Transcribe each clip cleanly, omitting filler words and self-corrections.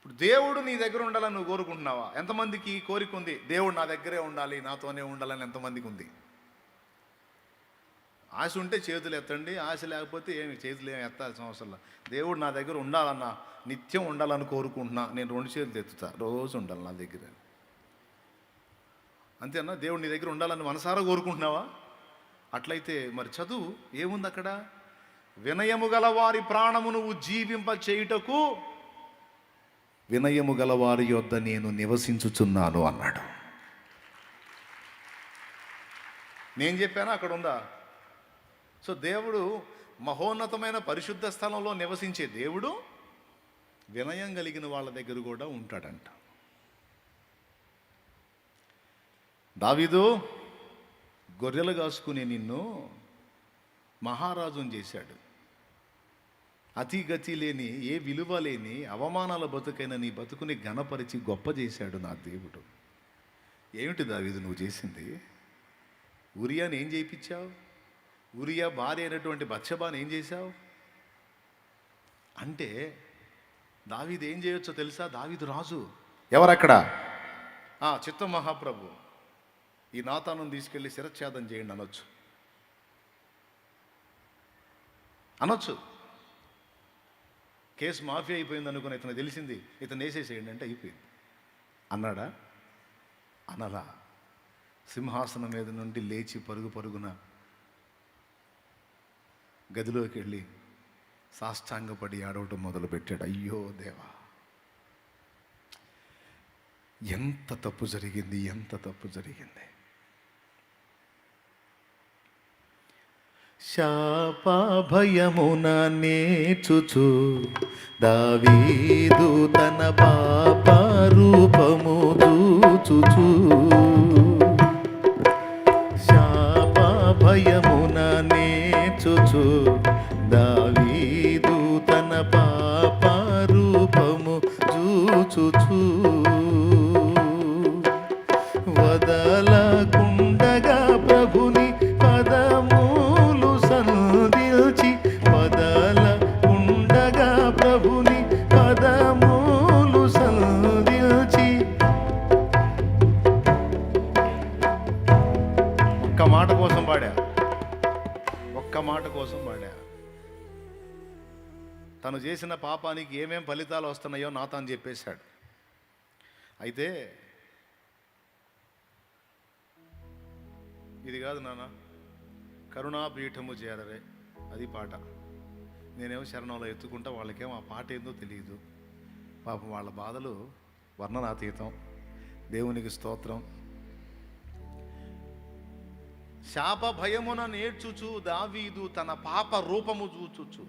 ఇప్పుడు దేవుడు నీ దగ్గర ఉండాలని నువ్వు కోరుకుంటున్నావా? ఎంతమందికి కోరిక ఉంది, దేవుడు నా దగ్గరే ఉండాలి, నాతోనే ఉండాలని ఎంతమందికి ఉంది? ఆశ ఉంటే చేతులు ఎత్తండి, ఆశ లేకపోతే చేతులు ఏమి ఎత్తాల్సిన అవసరం లేదు. దేవుడు నా దగ్గర ఉండాలన్నా, నిత్యం ఉండాలని కోరుకుంటున్నా, నేను 2 చేతులు ఎత్తుతా, రోజు ఉండాలి నా దగ్గర. అంతేనా? దేవుడు నీ దగ్గర ఉండాలని మనసారా కోరుకుంటున్నావా? అట్లయితే మరి చదువు ఏముంది అక్కడ? వినయము గల వారి ప్రాణము నువ్వు జీవింప చేయుటకు వినయము గల వారి యొద్ద నేను నివసించుచున్నాను అన్నాడు. నేను చెప్పానా? అక్కడ ఉందా? సో దేవుడు మహోన్నతమైన పరిశుద్ధ స్థలంలో నివసించే దేవుడు వినయం కలిగిన వాళ్ళ దగ్గర కూడా ఉంటాడంట. దావీదు, గొర్రెలు కాసుకునే నిన్ను మహారాజుని చేశాడు. అతి గతి లేని, ఏ విలువ లేని, అవమానాల బతుకైన నీ బతుకుని ఘనపరిచి గొప్ప చేశాడు నా దేవుడు. ఏమిటి దావీదు నువ్వు చేసింది? ఉరియాని ఏం చేయించావు? ఉరియా భార్య అయినటువంటి బత్షెబాని ఏం చేశావు? అంటే దావీదు ఏం చేయొచ్చో తెలుసా? దావీదు రాజు. ఎవరక్కడ? చిత్త మహాప్రభు. ఈ నాతాను తీసుకెళ్ళి శిరచ్ఛేదం చేయండి అనొచ్చు. కేసు మాఫీ అయిపోయింది అనుకుని ఇతను తెలిసింది, ఇతను వేసేసేయండి అంటే అయిపోయింది అన్నాడా? అనలా. సింహాసనం మీద నుండి లేచి పరుగున గదిలోకి వెళ్ళి సాష్టాంగపడి ఆడవటం మొదలుపెట్టాడు. అయ్యో దేవా, ఎంత తప్పు జరిగింది. శాపభయమున నేర్చుచు దావీదు తన పాప రూపము చూచుచు, శాపభయమున నేర్చుచు దావీదు తన పాప రూపము చూచుచు, వదలకుండగా ప్రభుని పదములు సంధించి, వదలకుండగా ప్రభుని పదములు సంధించి. ఒక్క మాట కోసం పాడా. తను చేసిన పాపానికి ఏమేం ఫలితాలు వస్తున్నాయో నాతాను చెప్పేశాడు. అయితే ఇది కాదు నాన్న, కరుణాపీఠము చేరరే, అది పాట. నేనేమో శరణంలో ఎత్తుకుంటా, వాళ్ళకేమో ఆ పాట ఏందో తెలియదు. పాపం వాళ్ళ బాధలు వర్ణనాతీతం. దేవునికి స్తోత్రం. శాప భయమున నేర్చుచు దావీదు తన పాప రూపము చూచుచు.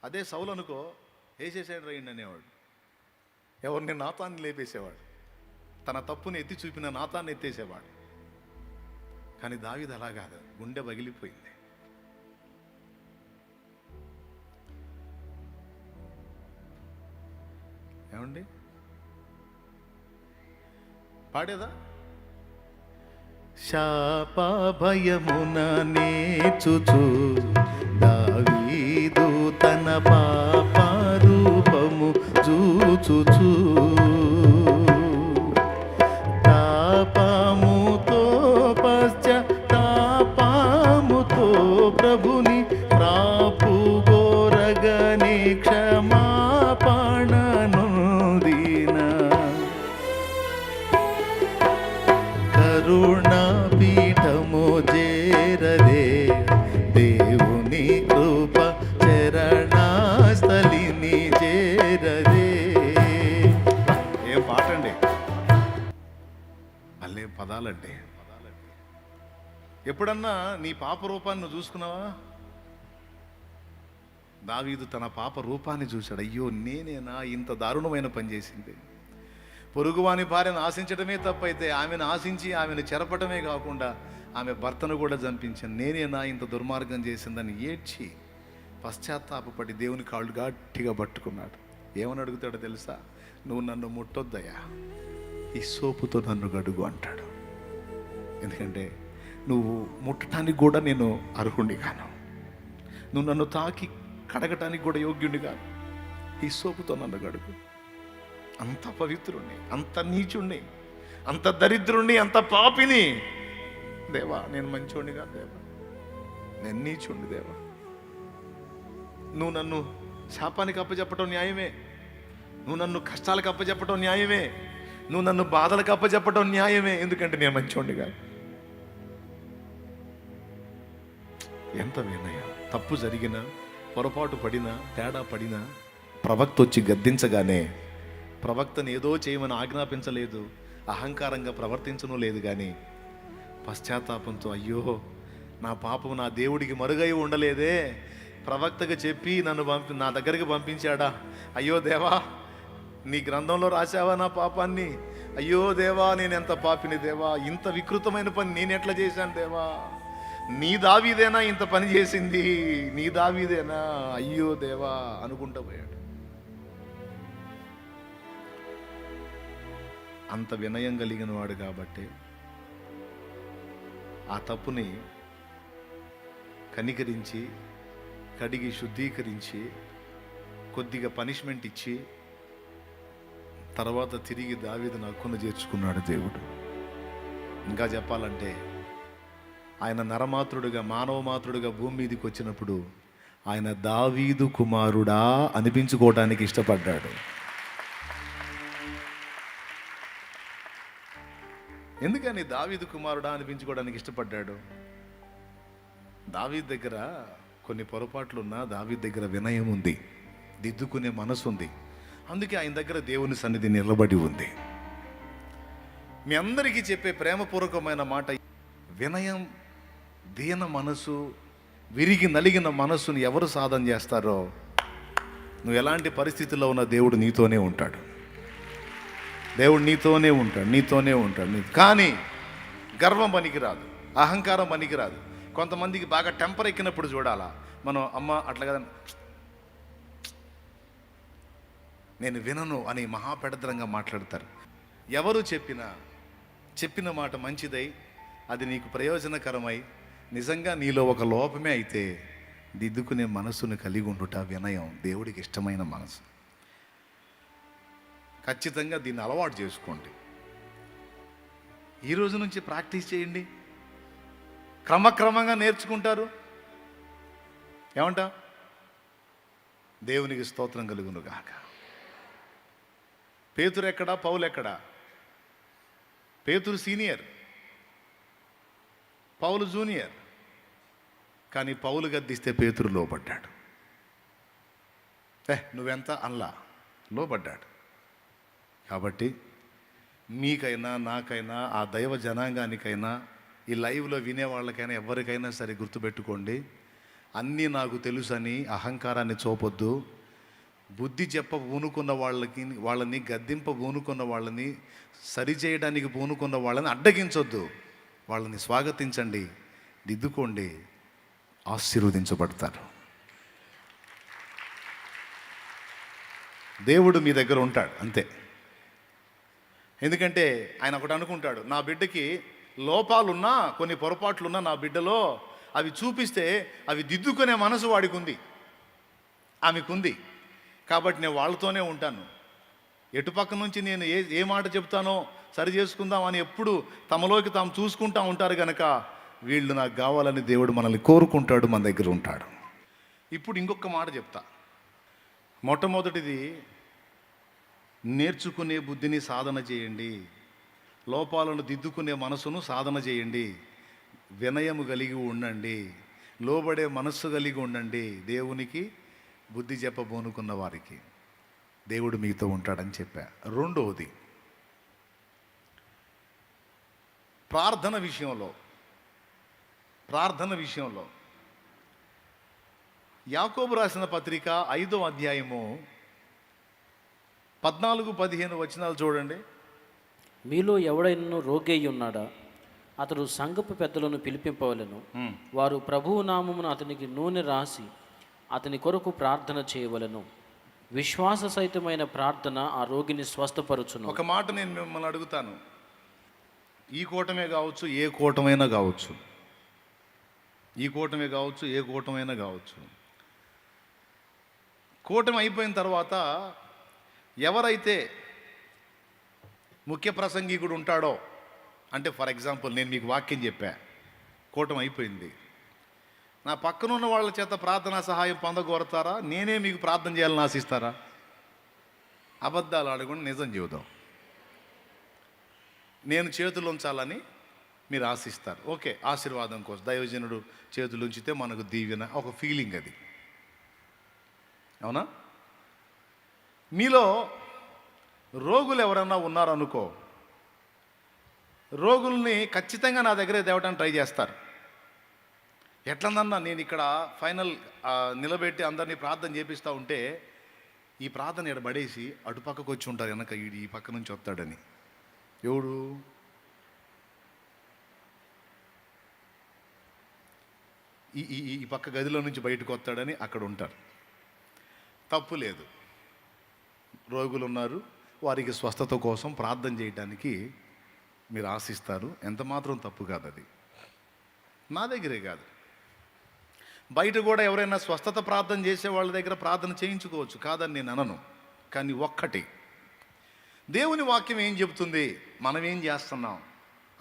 అదే సౌలు అనుకో, వేసేసాడు రైండి అనేవాడు. ఎవరిని? నాతాన్ని లేపేసేవాడు. తన తప్పుని ఎత్తి చూపిన నాతాన్ని ఎత్తేసేవాడు. కానీ దావీదు అలా కాదు, గుండె పగిలిపోయింది. ఏమండి పాడేదా? శాప భయమున నేర్చుచు దావీదు తన పాప రూపము చూచుచు, తాపముతో పశ్చాత్తాపముతో ప్రభుని ప్రాపు గోరగని క్షమాపణనొందిన, కరుణాపీఠము చేరదే దేవుని కృప చరణస్థలిని చేరదే. ఏం పాటండి, అల్లే పదాలండి. ఎప్పుడన్నా నీ పాప రూపాన్ని నువ్వు చూసుకున్నావా? దావీదు తన పాప రూపాన్ని చూశాడు. అయ్యో, నేనేనా ఇంత దారుణమైన పని చేసింది? పొరుగువాని భార్యను ఆశించడమే తప్పైతే ఆమెను ఆశించి ఆమెను చెరపటమే కాకుండా ఆమె భర్తను కూడా చంపించాను. నేనేనా ఇంత దుర్మార్గం చేసిందని ఏడ్చి పశ్చాత్తాపపడి దేవుని కాళ్ళు గట్టిగా పట్టుకున్నాడు. ఏమని అడుగుతాడో తెలుసా? నువ్వు నన్ను ముట్టొద్దయ్యా, ఈ సోపుతో నన్ను గడుగు అంటాడు. ఎందుకంటే నువ్వు ముట్టడానికి కూడా నేను అర్హుణ్ణి కాను. నువ్వు నన్ను తాకి కడగటానికి కూడా యోగ్యుడిని కాదు. ఈ సోపుతో నన్ను కడుగు. అంత పవిత్రుణ్ణి, అంత నీచుణ్ణి, అంత దరిద్రుణ్ణి, అంత పాపిని. దేవా నేను మంచోడిని కాదు దేవా, నేను నీచుండి దేవా. నువ్వు నన్ను శాపానికి అప్పచెప్పటం న్యాయమే, నువ్వు నన్ను కష్టాలకు అప్పచెప్పటం న్యాయమే, నువ్వు నన్ను బాధలకు అప్పచెప్పటం న్యాయమే, ఎందుకంటే నేను మంచోడిని కాదు. ఎంత వినయం. తప్పు జరిగినా, పొరపాటు పడినా, తేడా పడినా ప్రవక్త వచ్చి గద్దించగానే ప్రవక్తను ఏదో చేయమని ఆజ్ఞాపించలేదు, అహంకారంగా ప్రవర్తించను లేదు, కానీ పశ్చాత్తాపంతో అయ్యో నా పాపం నా దేవుడికి మరుగై ఉండలేదే, ప్రవక్తగా చెప్పి నన్ను నా దగ్గరికి పంపించాడా, అయ్యో దేవా నీ గ్రంథంలో రాశావా నా పాపాన్ని, అయ్యో దేవా నేను ఎంత పాపిని దేవా, ఇంత వికృతమైన పని నేను ఎట్లా చేశాను దేవా, నీ దావీదేనా ఇంత పని చేసింది, నీ దావీదేనా, అయ్యో దేవా అనుకుంటా పోయాడు. అంత వినయం కలిగిన వాడు కాబట్టి ఆ తప్పుని కనికరించి, కడిగి శుద్ధీకరించి, కొద్దిగా పనిష్మెంట్ ఇచ్చి తర్వాత తిరిగి దావీదును హక్కున చేర్చుకున్నాడు దేవుడు. ఇంకా చెప్పాలంటే ఆయన నరమాత్రుడుగా, మానవమాత్రుడుగా భూమి మీదకి వచ్చినప్పుడు ఆయన దావీదు కుమారుడా అనిపించుకోవడానికి ఇష్టపడ్డాడు. ఎందుకని దావీదు కుమారుడా అనిపించుకోవడానికి ఇష్టపడ్డాడు? దావీదు దగ్గర కొన్ని పొరపాట్లున్నా దావీదు దగ్గర వినయం ఉంది, దిద్దుకునే మనసు ఉంది. అందుకే ఆయన దగ్గర దేవుని సన్నిధి నిలబడి ఉంది. మీ అందరికీ చెప్పే ప్రేమపూర్వకమైన మాట, వినయం, దీన మనసు, విరిగి నలిగిన మనస్సును ఎవరు సాధన చేస్తారో నువ్వు ఎలాంటి పరిస్థితుల్లో ఉన్న దేవుడు నీతోనే ఉంటాడు. దేవుడు నీతోనే ఉంటాడు. కానీ గర్వం పనికిరాదు, అహంకారం పనికిరాదు. కొంతమందికి బాగా టెంపర్ ఎక్కినప్పుడు చూడాలా మనం, అమ్మ అట్లా కదా నేను వినను అని మహాపెడద్రంగా మాట్లాడతారు. ఎవరు చెప్పిన మాట మంచిదై అది నీకు ప్రయోజనకరమై నిజంగా నీలో ఒక లోపమే అయితే దిద్దుకునే మనసును కలిగి ఉండుట వినయం, దేవుడికి ఇష్టమైన మనసు. ఖచ్చితంగా దీన్ని అలవాటు చేసుకోండి. ఈ రోజు నుంచి ప్రాక్టీస్ చేయండి, క్రమక్రమంగా నేర్చుకుంటారు. ఏమంటా? దేవునికి స్తోత్రం కలుగును గాక. పేతురు ఎక్కడా, పౌలు ఎక్కడా? పేతురు సీనియర్, పౌలు జూనియర్. కానీ పౌలు గద్దిస్తే పేతురు లోపడ్డాడు. నువ్వెంత అల్లా లోపడ్డాడు. కాబట్టి మీకైనా, నాకైనా, ఆ దైవ జనాంగానికైనా, ఈ లైవ్లో వినేవాళ్ళకైనా, ఎవరికైనా సరే గుర్తుపెట్టుకోండి, అన్నీ నాకు తెలుసని అహంకారాన్ని చూపొద్దు. బుద్ధి చెప్ప పూనుకున్న వాళ్ళని గద్దింప పూనుకున్న వాళ్ళని, సరిచేయడానికి పూనుకున్న వాళ్ళని అడ్డగించొద్దు. వాళ్ళని స్వాగతించండి, దిద్దుకోండి, ఆశీర్వదించబడతారు. దేవుడు మీ దగ్గర ఉంటాడు అంతే. ఎందుకంటే ఆయన ఒకటి అనుకుంటాడు, నా బిడ్డకి లోపాలున్నా, కొన్ని పొరపాట్లున్నా నా బిడ్డలో అవి చూపిస్తే అవి దిద్దుకునే మనసు వాడికి ఉంది, ఆమెకుంది. కాబట్టి నేను వాళ్ళతోనే ఉంటాను. ఎటుపక్క నుంచి నేను ఏ మాట చెప్తానో సరి చేసుకుందాం అని ఎప్పుడు తమలోకి తాము చూసుకుంటూ ఉంటారు కనుక వీళ్ళు నాకు కావాలని దేవుడు మనల్ని కోరుకుంటాడు, మన దగ్గర ఉంటాడు. ఇప్పుడు ఇంకొక మాట చెప్తా. మొట్టమొదటిది, నేర్చుకునే బుద్ధిని సాధన చేయండి, లోపాలను దిద్దుకునే మనసును సాధన చేయండి, వినయము కలిగి ఉండండి, లోబడే మనస్సు కలిగి ఉండండి. దేవునికి బుద్ధి చెప్పబోనుకున్న వారికి దేవుడు మీతో ఉంటాడని చెప్పా. రెండవది, ప్రార్థన విషయంలో యాకోబు రాసిన పత్రిక 5వ అధ్యాయము 14-15 వచనాలు చూడండి. మీలో ఎవడైనా రోగి అయి ఉన్నాడా, అతడు సంఘపు పెద్దలను పిలిపింపవలెను. వారు ప్రభువు నామమున అతనికి నూనె రాసి అతని కొరకు ప్రార్థన చేయవలెను. విశ్వాస సహితమైన ప్రార్థన ఆ రోగిని స్వస్థపరచును. ఒక మాట నేను మిమ్మల్ని అడుగుతాను. ఈ కూటమే కావచ్చు, ఏ కూటమైనా కావచ్చు, కూటమి అయిపోయిన తర్వాత ఎవరైతే ముఖ్య ప్రసంగికుడు ఉంటాడో, అంటే ఫర్ ఎగ్జాంపుల్ నేను మీకు వాక్యం చెప్పా, కూటమి అయిపోయింది, నా పక్కనున్న వాళ్ళ చేత ప్రార్థనా సహాయం పొందగోరతారా? నేనే మీకు ప్రార్థన చేయాలని ఆశిస్తారా? అబద్ధాలు ఆడకుండా నిజం చెబుదాం. నేను చేతులు ఉంచాలని మీరు ఆశిస్తారు. ఓకే, ఆశీర్వాదం కోసం దైవజనుడు చేతులు ఉంచితే మనకు దీవెన, ఒక ఫీలింగ్ అది, అవునా? మీలో రోగులు ఎవరన్నా ఉన్నారనుకో, రోగుల్ని ఖచ్చితంగా నా దగ్గరే తేవడానికి ట్రై చేస్తారు. ఎట్లనన్నా నేను ఇక్కడ ఫైనల్ నిలబెట్టి అందరినీ ప్రార్థన చేపిస్తూ ఉంటే ఈ ప్రార్థన ఇక్కడ పడేసి అటుపక్కకు వచ్చి ఉంటారు, వెనక ఈ పక్క నుంచి వస్తాడని. ఎవడు? ఈ పక్క గదిలో నుంచి బయటకు వస్తాడని అక్కడ ఉంటారు. తప్పు లేదు, రోగులు ఉన్నారు, వారికి స్వస్థత కోసం ప్రార్థన చేయడానికి మీరు ఆశిస్తారు, ఎంత మాత్రం తప్పు కాదు. అది నా దగ్గరే కాదు, బయట కూడా ఎవరైనా స్వస్థత ప్రార్థన చేసే వాళ్ళ దగ్గర ప్రార్థన చేయించుకోవచ్చు, కాదని నేను అనను. కానీ ఒక్కటి, దేవుని వాక్యం ఏం చెబుతుంది, మనం ఏం చేస్తున్నాం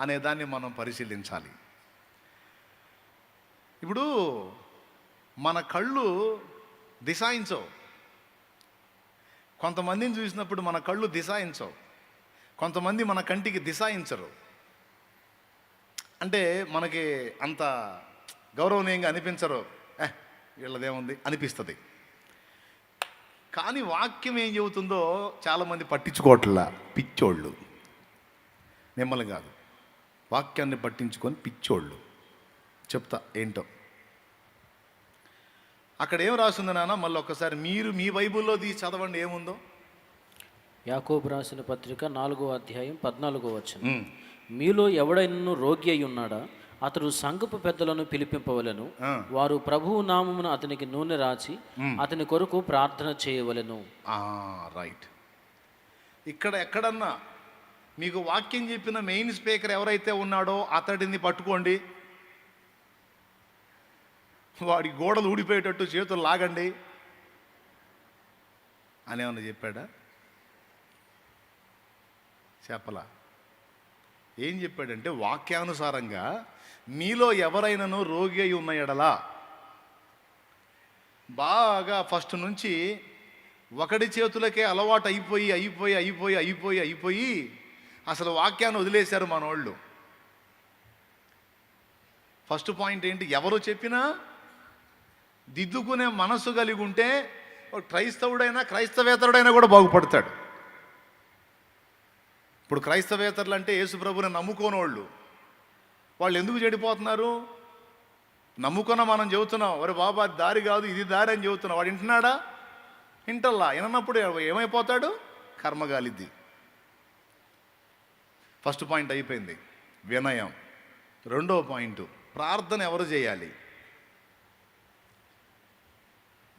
అనే దాన్ని మనం పరిశీలించాలి. ఇప్పుడు మన కళ్ళు దిశాయించవు, కొంతమందిని చూసినప్పుడు మన కళ్ళు దిశాయించవు, కొంతమంది మన కంటికి దిశాయించరు. అంటే మనకి అంత గౌరవనీయంగా అనిపించరు, వీళ్ళదేముంది అనిపిస్తుంది. కానీ వాక్యం ఏం చెబుతుందో చాలామంది పట్టించుకోవట్లా, పిచ్చోళ్ళు. మిమ్మల్ని కాదు, వాక్యాన్ని పట్టించుకొని పిచ్చోళ్ళు. చెప్తా ఏంటో. అక్కడ ఏం రాసింది నాన్న, మళ్ళీ ఒక్కసారి మీరు మీ బైబిల్లో తీసి చదవండి ఏముందో. యాకోబు రాసిన పత్రిక 4వ అధ్యాయం 14వ వచనం. మీలో ఎవడైనా రోగి అయి ఉన్నాడా? అతడు సంఘపు పెద్దలను పిలిపింపవలెను, వారు ప్రభువు నామమున అతనికి నూనె రాచి అతని కొరకు ప్రార్థన చేయవలెను. రైట్. ఇక్కడ ఎక్కడన్నా మీకు వాక్యం చెప్పిన మెయిన్ స్పీకర్ ఎవరైతే ఉన్నాడో అతడిని పట్టుకోండి, వాడి గోడలు ఊడిపోయేటట్టు చేతులు లాగండి అని ఏమన్నా చెప్పాడా? చెప్పలా. ఏం చెప్పాడంటే వాక్యానుసారంగా మీలో ఎవరైనాను రోగి అయి ఉన్న ఎడలా, బాగా ఫస్ట్ నుంచి ఒకడి చేతులకే అలవాటు అయిపోయి అసలు వాక్యాన్ని వదిలేశారు మనోళ్ళు. ఫస్ట్ పాయింట్ ఏంటి, ఎవరు చెప్పినా దిద్దుకునే మనస్సు కలిగి ఉంటే క్రైస్తవుడైనా క్రైస్తవేతరుడైనా కూడా బాగుపడతాడు. ఇప్పుడు క్రైస్తవేతరులు అంటే యేసు ప్రభుని నమ్ముకోనోళ్ళు, వాళ్ళు ఎందుకు చెడిపోతున్నారు? నమ్ముకున్న మనం చెబుతున్నాం, ఒరే బాబా దారి కాదు ఇది దారి అని చెబుతున్నాం, వాడు వింటున్నాడా? వింటల్లా. వినప్పుడు ఏమైపోతాడు? కర్మగాలిద్ది. ఫస్ట్ పాయింట్ అయిపోయింది, వినయం. రెండో పాయింట్, ప్రార్థన ఎవరు చేయాలి?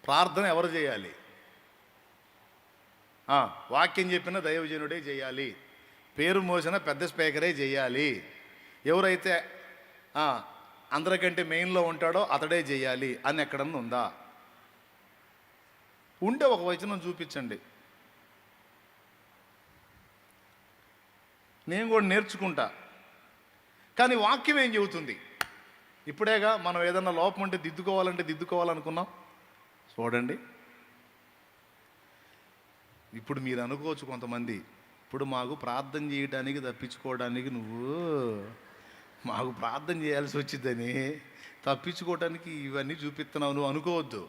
ప్రార్థన ఎవరు చేయాలి? వాక్యం చెప్పిన దైవజనుడే చేయాలి, పేరు మోసిన పెద్ద స్పీకరే చేయాలి, ఎవరైతే అందరికంటే మెయిన్లో ఉంటాడో అతడే చేయాలి అని ఎక్కడన్నా ఉందా? ఉంటే ఒక వచనం చూపించండి, నేను కూడా నేర్చుకుంటా. కానీ వాక్యం ఏం చెబుతుంది? ఇప్పుడేగా మనం ఏదన్నా లోపం ఉంటే దిద్దుకోవాలనుకున్నాం. చూడండి, ఇప్పుడు మీరు అనుకోవచ్చు కొంతమంది, ఇప్పుడు మాకు ప్రార్థన చేయడానికి తప్పించుకోవడానికి మాకు ప్రార్థన చేయాల్సి వచ్చిందని తప్పించుకోవడానికి ఇవన్నీ చూపిస్తున్నావు నువ్వు అనుకోవద్దు.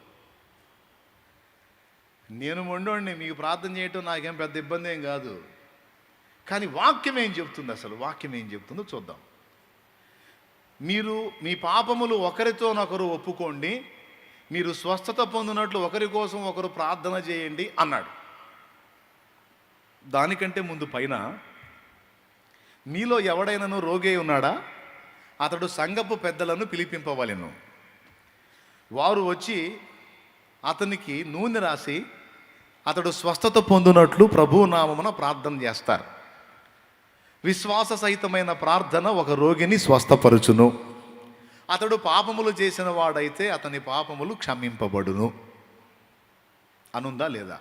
నేను మొండోడిని, మీకు ప్రార్థన చేయటం నాకేం పెద్ద ఇబ్బంది ఏం కాదు. కానీ వాక్యం ఏం చెప్తుంది? అసలు వాక్యం ఏం చెప్తుందో చూద్దాం. మీరు మీ పాపములు ఒకరితోనొకరు ఒప్పుకోండి, మీరు స్వస్థత పొందినట్లు ఒకరి కోసం ఒకరు ప్రార్థన చేయండి అన్నాడు. దానికంటే ముందు పైన, మీలో ఎవడైనాను రోగి ఉన్నాడా? అతడు సంఘపు పెద్దలను పిలిపింపవలెను, వారు వచ్చి అతనికి నూనె రాసి అతడు స్వస్థత పొందినట్లు ప్రభువు నామమున ప్రార్థన చేస్తారు. విశ్వాస సహితమైన ప్రార్థన ఒక రోగిని స్వస్థపరుచును. అతడు పాపములు చేసిన వాడైతే అతని పాపములు క్షమింపబడును. అనుందా లేదా?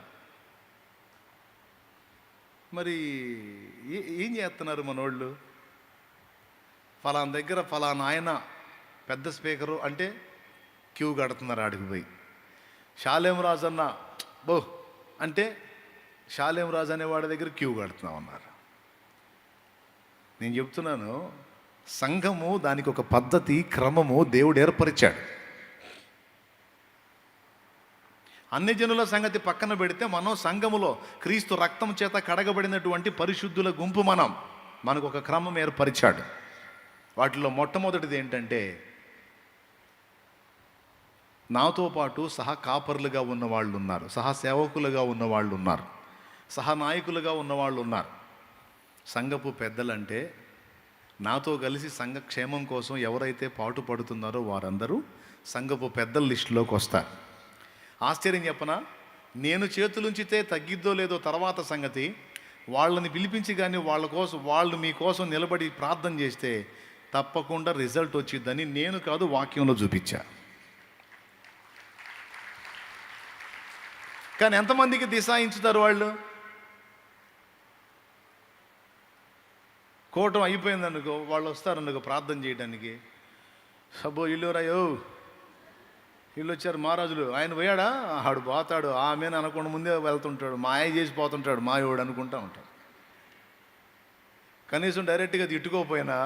మరి ఏం చేస్తున్నారు మనోళ్ళు? ఫలానా దగ్గర ఫలానా ఆయన పెద్ద స్పీకరు అంటే క్యూ కడుతున్నారు ఆడికి పోయి. షాలేం రాజు అన్న బో అంటే షాలేం రాజు అనేవాడి దగ్గర క్యూ కడుతున్నామన్నారు. నేను చెప్తున్నాను, సంఘము దానికి ఒక పద్ధతి, క్రమము దేవుడు ఏర్పరిచాడు. అన్ని జనుల సంగతి పక్కన పెడితే మనం సంఘములో క్రీస్తు రక్తం చేత కడగబడినటువంటి పరిశుద్ధుల గుంపు మనకు ఒక క్రమం ఏర్పరిచాడు. వాటిలో మొట్టమొదటిది ఏంటంటే, నాతో పాటు సహా కాపర్లుగా ఉన్నవాళ్ళు ఉన్నారు, సహా సేవకులుగా ఉన్నవాళ్ళు ఉన్నారు, సహా నాయకులుగా ఉన్నవాళ్ళు ఉన్నారు. సంఘపు పెద్దలంటే నాతో కలిసి సంఘ క్షేమం కోసం ఎవరైతే పాటు పడుతున్నారో వారందరూ సంఘపు పెద్దల లిస్టులోకి వస్తారు. ఆశ్చర్యం చెప్పనా, నేను చేతులుంచితే తగ్గిద్దో లేదో తర్వాత సంగతి. వాళ్ళని పిలిపించి కానీ వాళ్ళు మీకోసం నిలబడి ప్రార్థన చేస్తే తప్పకుండా రిజల్ట్ వచ్చిద్దని నేను కాదు, వాక్యంలో చూపించా. కానీ ఎంతమందికి దిశాయించుతారు వాళ్ళు? కూటం అయిపోయిందనుకో, వాళ్ళు వస్తారనుకో ప్రార్థన చేయడానికి. సబ్బో ఇల్లు రాయో, వీళ్ళు వచ్చారు మహారాజులు, ఆయన పోయాడా, ఆడు పోతాడు, ఆమెను అనకుండా ముందే వెళ్తుంటాడు, మాయ చేసి పోతుంటాడు, మాయోడు అనుకుంటా ఉంటాడు. కనీసం డైరెక్ట్గా తిట్టుకోకపోయినా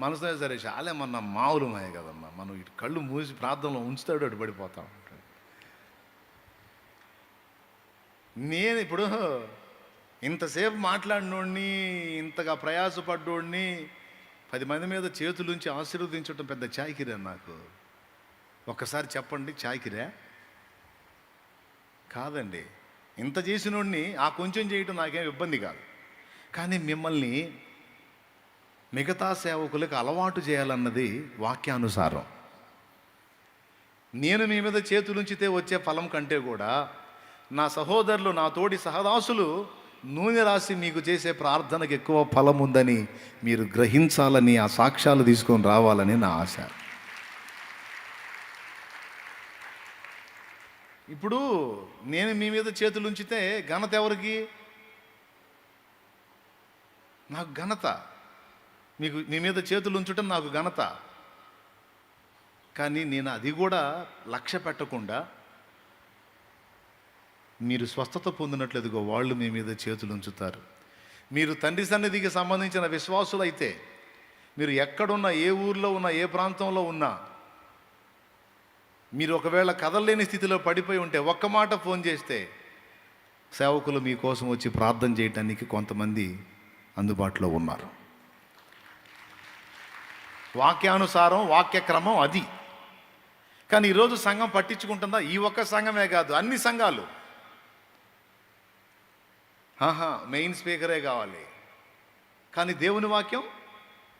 మనసునే సరే చాలేమన్నా మావులు మాయ కదమ్మా, మనం ఇటు కళ్ళు మూసి ప్రార్థనలో ఉంచుతాడు, అటు పడిపోతా ఉంటాడు. నేను ఇప్పుడు ఇంతసేపు మాట్లాడినోడిని, ఇంతగా ప్రయాసపడ్డోడిని 10 మంది మీద చేతులుంచి ఆశీర్వదించడం పెద్ద చాకిరా నాకు? ఒక్కసారి చెప్పండి, చాకిరా కాదండి. ఇంత చేసినోడిని ఆ కొంచెం చేయటం నాకేం ఇబ్బంది కాదు. కానీ మిమ్మల్ని మిగతా సేవకులకు అలవాటు చేయాలన్నది వాక్యానుసారం. నేను మీ మీద చేతులుంచితే వచ్చే ఫలం కంటే కూడా నా సహోదరులు, నా తోటి సహదాసులు నూనె రాసి మీకు చేసే ప్రార్థనకు ఎక్కువ ఫలం ఉందని మీరు గ్రహించాలని, ఆ సాక్ష్యాలు తీసుకొని రావాలని నా ఆశ. ఇప్పుడు నేను మీ మీద చేతులు ఉంచితే ఘనత ఎవరికి? నాకు ఘనత. మీ మీద చేతులు ఉంచటం నాకు ఘనత. కానీ నేను అది కూడా లక్ష్య పెట్టకుండా మీరు స్వస్థత పొందినట్లేదుగో వాళ్ళు మీ మీద చేతులు ఉంచుతారు. మీరు తండ్రి సన్నిధికి సంబంధించిన విశ్వాసులైతే, మీరు ఎక్కడున్నా, ఏ ఊర్లో ఉన్నా, ఏ ప్రాంతంలో ఉన్నా, మీరు ఒకవేళ కదలలేని స్థితిలో పడిపోయి ఉంటే ఒక్క మాట ఫోన్ చేస్తే సేవకులు మీకోసం వచ్చి ప్రార్థన చేయడానికి కొంతమంది అందుబాటులో ఉన్నారు. వాక్యానుసారం, వాక్యక్రమం అది. కానీ ఈరోజు సంఘం పట్టించుకుంటుందా? ఈ ఒక్క సంఘమే కాదు, అన్ని సంఘాలు మెయిన్ స్పీకరే కావాలి. కానీ దేవుని వాక్యం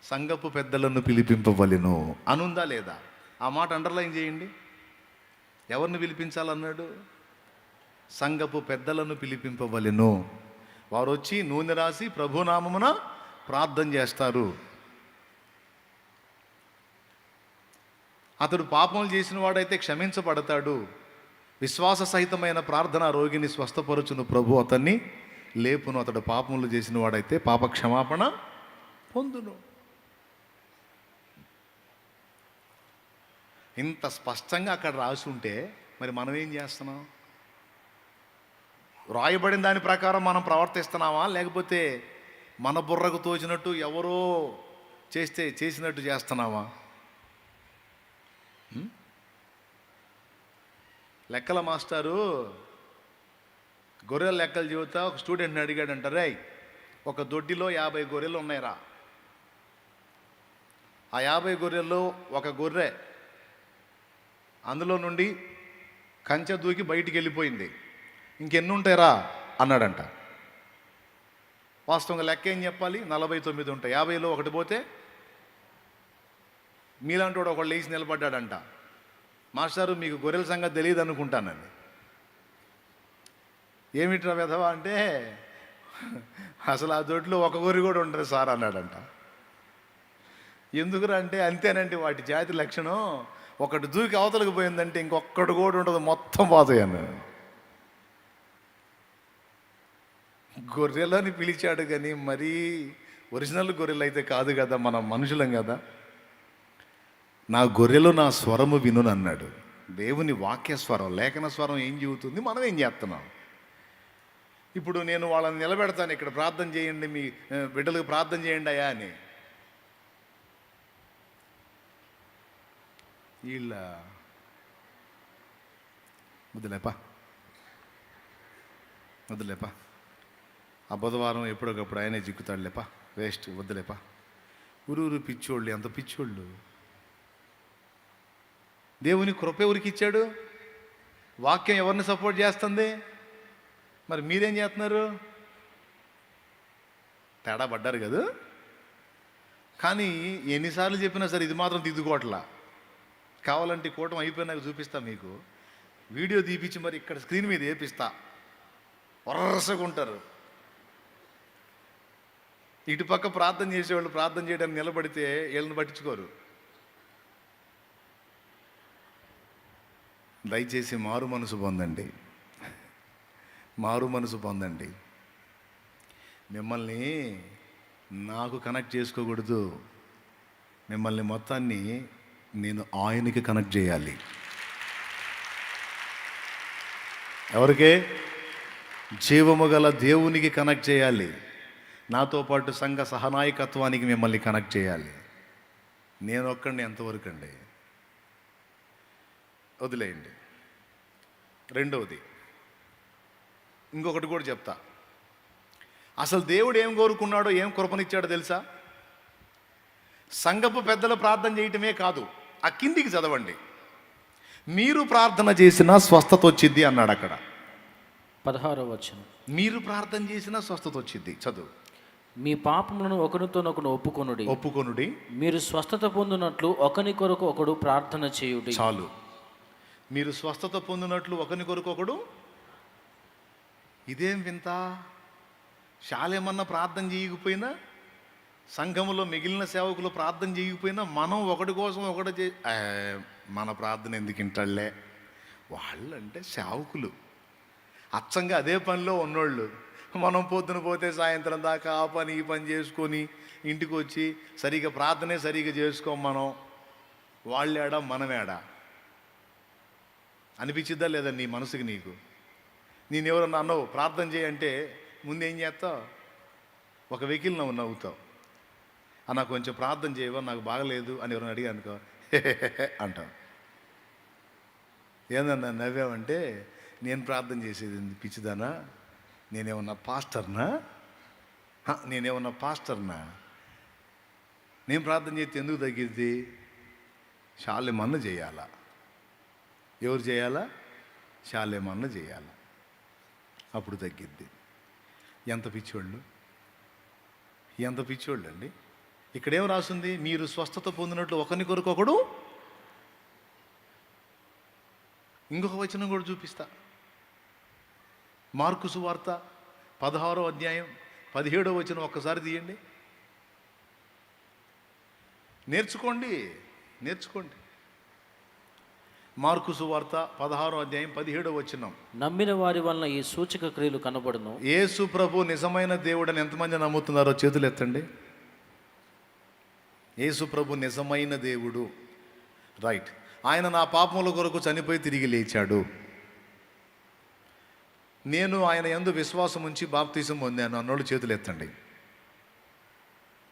సంఘపు పెద్దలను పిలిపింపవలెను అనుందా లేదా? ఆ మాట అండర్లైన్ చేయండి. ఎవరిని పిలిపించాలన్నాడు? సంఘపు పెద్దలను పిలిపింపవలెను. వారు వచ్చి నూనె రాసి ప్రభునామమున ప్రార్థన చేస్తారు. అతడు పాపములు చేసిన వాడైతే క్షమించబడతాడు. విశ్వాస సహితమైన ప్రార్థన రోగిని స్వస్థపరచును, ప్రభు అతన్ని లేపును. అతడు పాపములు చేసిన వాడైతే పాప క్షమాపణ పొందును. ఇంత స్పష్టంగా అక్కడ రాసి ఉంటే మరి మనం ఏం చేస్తున్నాం? రాయబడిన దాని ప్రకారం మనం ప్రవర్తిస్తున్నామా, లేకపోతే మన బుర్రకు తోచినట్టు ఎవరో చేసినట్టు చేస్తున్నామా? లెక్కల మాస్టారు గొర్రెల లెక్కలు చెబుతా ఒక స్టూడెంట్ని అడిగాడంట, రే ఒక దొడ్డిలో 50 గొర్రెలు ఉన్నాయిరా, ఆ 50 గొర్రెల్లో ఒక గొర్రె అందులో నుండి కంచె దూకి బయటికి వెళ్ళిపోయింది, ఇంకెన్ని ఉంటాయిరా అన్నాడంట. వాస్తవంగా లెక్క ఏం చెప్పాలి? 49 ఉంటాయి. 50లో ఒకటి పోతే మీలాంటి వాడు ఒకళ్ళు లేచి నిలబడ్డాడంట, మాస్టారు మీకు గొర్రెల సంగతి తెలియదు అనుకుంటానండి. ఏమిట్రా వెధవా అంటే, అసలు ఆ దొడ్లో ఒక గొర్రె కూడా ఉండదు సార్ అన్నాడంట. ఎందుకురా అంటే, అంతేనండి వాటి జాతి లక్షణం, ఒకటి దూకి అవతలకు పోయిందంటే ఇంకొక్కటి కూడా ఉండదు, మొత్తం పోతాయి అన్నాడు. గొర్రెలని పిలిచాడు కానీ మరీ ఒరిజినల్ గొర్రెలు అయితే కాదు కదా, మనం మనుషులం కదా. నా గొర్రెలు నా స్వరము వినును అన్నాడు. దేవుని వాక్య స్వరం, లేఖన స్వరం ఏం చెబుతుంది, మనం ఏం చేస్తున్నాం. ఇప్పుడు నేను వాళ్ళని నిలబెడతాను, ఇక్కడ ప్రార్థన చేయండి, మీ బిడ్డలకు ప్రార్థన చేయండి అయ్యా అని. వీళ్ళ వద్దులేపా ఆ బుధవారం ఎప్పుడొకప్పుడు ఆయనే చిక్కుతాడులేపా, వేస్ట్, వద్దులేపా. ఊరు పిచ్చోళ్ళు, ఎంత పిచ్చోళ్ళు. దేవుని కృప ఎవరికి ఇచ్చాడు? వాక్యం ఎవరిని సపోర్ట్ చేస్తుంది? మరి మీరేం చేస్తున్నారు? తేడా పడ్డారు కదా. కానీ ఎన్నిసార్లు చెప్పినా సరే ఇది మాత్రం దిద్దుకోవట్లా. కావాలంటే కూటం అయిపోయినాక చూపిస్తా మీకు, వీడియో తీపిచ్చి మరి ఇక్కడ స్క్రీన్ మీద వేపిస్తా. వరసగా ఉంటారు. ఇటుపక్క ప్రార్థన చేసేవాళ్ళు ప్రార్థన చేయడానికి నిలబడితే వీళ్ళని పట్టించుకోరు. దయచేసి మారు మనసు పొందండి, మారు మనసు పొందండి. మిమ్మల్ని నాకు కనెక్ట్ చేసుకోకూడదు, మిమ్మల్ని మొత్తాన్ని నేను ఆయనకి కనెక్ట్ చేయాలి. ఎవరికే? జీవము గల దేవునికి కనెక్ట్ చేయాలి. నాతో పాటు సంఘ సహనాయకత్వానికి మిమ్మల్ని కనెక్ట్ చేయాలి. నేను ఒక్కడిని ఎంతవరకు అండి? వదిలేయండి. రెండవది ఇంకొకటి కూడా చెప్తా. అసలు దేవుడు ఏం కోరుకున్నాడో, ఏం కృపనిచ్చాడో తెలుసా? సంఘపు పెద్దలు ప్రార్థన చేయటమే కాదు, ఆ కిందికి చదవండి. మీరు ప్రార్థన చేసినా స్వస్థత వచ్చిద్ది అన్నాడు అక్కడ. 16వ వచనం. మీరు ప్రార్థన చేసినా స్వస్థత వచ్చిద్ది. చదువు. మీ పాపములను ఒకరితోనొకడు ఒప్పుకొనుడి, మీరు స్వస్థత పొందినట్లు ఒకని కొరకు ఒకడు ప్రార్థన చేయుడి. చాలు. మీరు స్వస్థత పొందినట్లు ఒకని కొరకు ఒకడు. ఇదేం వింత! శాలేమన్నా ప్రార్థన చేయకపోయినా, సంఘములో మిగిలిన సేవకులు ప్రార్థన చేయకపోయినా, మనం ఒకటి కోసం ఒకటి మన ప్రార్థన ఎందుకు ఇంటళ్లే. వాళ్ళంటే సేవకులు, అచ్చంగా అదే పనిలో ఉన్నోళ్ళు. మనం పొద్దున పోతే సాయంత్రం దాకా ఆ పని ఈ పని చేసుకొని ఇంటికి వచ్చి సరిగా ప్రార్థనే సరిగా చేసుకోం మనం. వాళ్ళేడా మనమేడా అనిపించిద్దా లేదా నీ మనసుకి? నీకు నేను ఎవరన్నా అన్నావు ప్రార్థన చేయంటే ముందేం చేస్తావు? ఒక వెహికల్ నవ్వుతావు. నాకు కొంచెం ప్రార్థన చేయవా, నాకు బాగలేదు అని ఎవరైనా అడిగా అనుకో అంటావు. ఏందన్నా నవ్వామంటే, నేను ప్రార్థన చేసేది పిచ్చిదానా? నేనేమన్నా పాస్టర్నా? నేను ప్రార్థన చేస్తే ఎందుకు తగ్గిద్ది? శాలేమన్న చేయాలా? ఎవరు చేయాలా? శాలేమన్న చేయాలా, అప్పుడు తగ్గిద్ది. ఎంత పిచ్చోళ్ళు అండి. ఇక్కడేం రాసింది? మీరు స్వస్థత పొందినట్లు ఒకని కొరకు ఒకడు. ఇంకొక వచనం కూడా చూపిస్తా. మార్కు సువార్త 16వ అధ్యాయం 17వ వచనం ఒక్కసారి తీయండి. నేర్చుకోండి. మార్కు సువార్త 16వ అధ్యాయం 17వ వచనం. నమ్మిన వారి వలన ఈ సూచక క్రియలు కనబడును. యేసు ప్రభు నిజమైన దేవుడని ఎంతమంది నమ్ముతున్నారో చేతులు ఎత్తండి. యేసు ప్రభు నిజమైన దేవుడు, రైట్. ఆయన నా పాపముల కొరకు చనిపోయి తిరిగి లేచాడు. నేను ఆయన యందు విశ్వాసం ఉంచి బాప్తిసం పొందాను అన్నోళ్ళు చేతులు ఎత్తండి.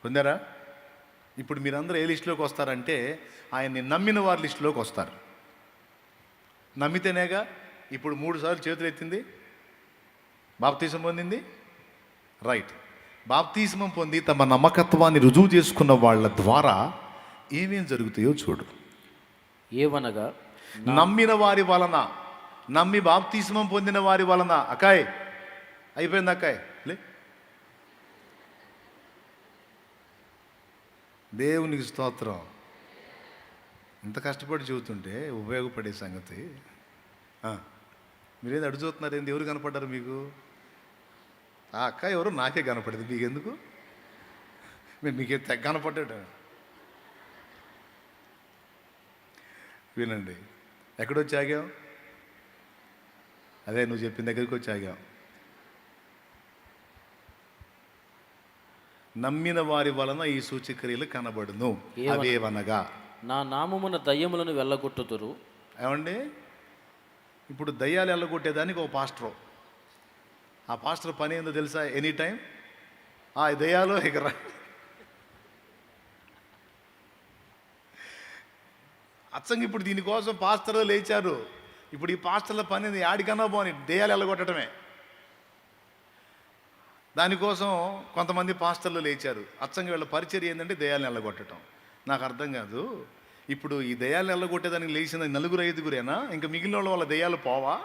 పొందారా? ఇప్పుడు మీరందరూ ఏ లిస్టులోకి వస్తారంటే, ఆయన్ని నమ్మిన వారి లిస్టులోకి వస్తారు. నమ్మితేనేగా ఇప్పుడు 3 సార్లు చేతులు ఎత్తింది, బాప్తిసం పొందింది, రైట్. బాప్తిస్మం పొంది తమ నమ్మకత్వాన్ని రుజువు చేసుకున్న వాళ్ళ ద్వారా ఏమేం జరుగుతాయో చూడు. ఏవనగా, నమ్మిన వారి వలన, నమ్మి బాప్తిస్మం పొందిన వారి వలన. అక్కాయ్ అయిపోయింది, అక్కాయ్ లే. దేవునికి స్తోత్రం. ఇంత కష్టపడి చూస్తుంటే ఉపయోగపడే సంగతి. మీరేది అడుగు చూస్తున్నారు ఏంది? ఎవరు కనపడ్డారు మీకు? ఆ అక్క ఎవరు? నాకే కనపడేది, మీకెందుకు? మీకే తెగ కనపడ్డాడు. వినండి, ఎక్కడొచ్చి ఆగాం? అదే నువ్వు చెప్పిన దగ్గరికి వచ్చి ఆగాం. నమ్మిన వారి వలన ఈ సూచక్రియలు కనబడును. అవేవనగా నా నామమున దయ్యములను వెళ్ళగొట్టుదురు. ఏమండి, ఇప్పుడు దయ్యాలు వెళ్ళగొట్టేదానికి ఒక పాస్టరు. ఆ పాస్టర్ పని ఏందో తెలుసా? ఎనీ టైం ఆ దయ్యాలు ఎగరా అచ్చంగా. ఇప్పుడు దీనికోసం పాస్టర్లు లేచారు. ఇప్పుడు ఈ పాస్టర్ల పని యాడికన్నా పోని దయ్యాలు వెళ్ళగొట్టడమే. దానికోసం కొంతమంది పాస్టర్లు లేచారు. అచ్చంగా వీళ్ళ పరిచర్య ఏంటంటే దయ్యాలను వెళ్ళగొట్టడం. నాకు అర్థం కాదు, ఇప్పుడు ఈ దయ్యాలు వెళ్ళగొట్టేదానికి లేచిన నలుగురు ఐదుగురేనా? ఇంకా మిగిలిన వాళ్ళ దయ్యాలు పోవా?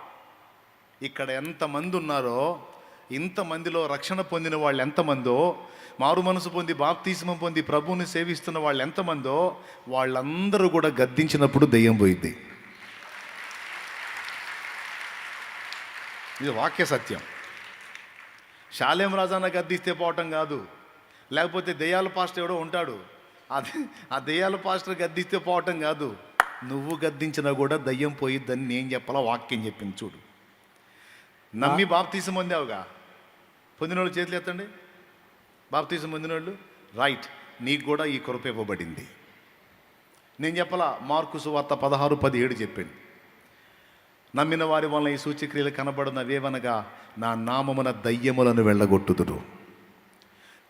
ఇక్కడ ఎంతమంది ఉన్నారో ఇంతమందిలో రక్షణ పొందిన వాళ్ళు ఎంతమందో, మారు మనసు పొంది బాప్తిస్మం పొంది ప్రభువుని సేవిస్తున్న వాళ్ళు ఎంతమందో, వాళ్ళందరూ కూడా గద్దించినప్పుడు దయ్యం పోయిద్ది. ఇది వాక్య సత్యం. షాలేం రాజాన్న గద్దిస్తే పోవటం కాదు, లేకపోతే దెయ్యాల పాస్టర్ ఎవడో ఉంటాడు, ఆ దెయ్యాల పాస్టర్ గద్దిస్తే పోవటం కాదు. నువ్వు గద్దించినా కూడా దయ్యం పోయిద్దని నేను చెప్పాలా? వాక్యం చెప్పింది చూడు. నమ్మి బాప్తీసం పొందావుగా, పొందినోళ్ళు చేతులు ఎత్తండి. బాప్తీసం పొందినోళ్ళు రైట్, నీకు కూడా ఈ కృప ఇవ్వబడింది. నేను చెప్పాలా? మార్కు సువార్త 16:17 చెప్పింది. నమ్మిన వారి వలన ఈ సూచక్రియలు కనబడినవేవనగా నా నామమున దయ్యములను వెళ్ళగొట్టుదురు,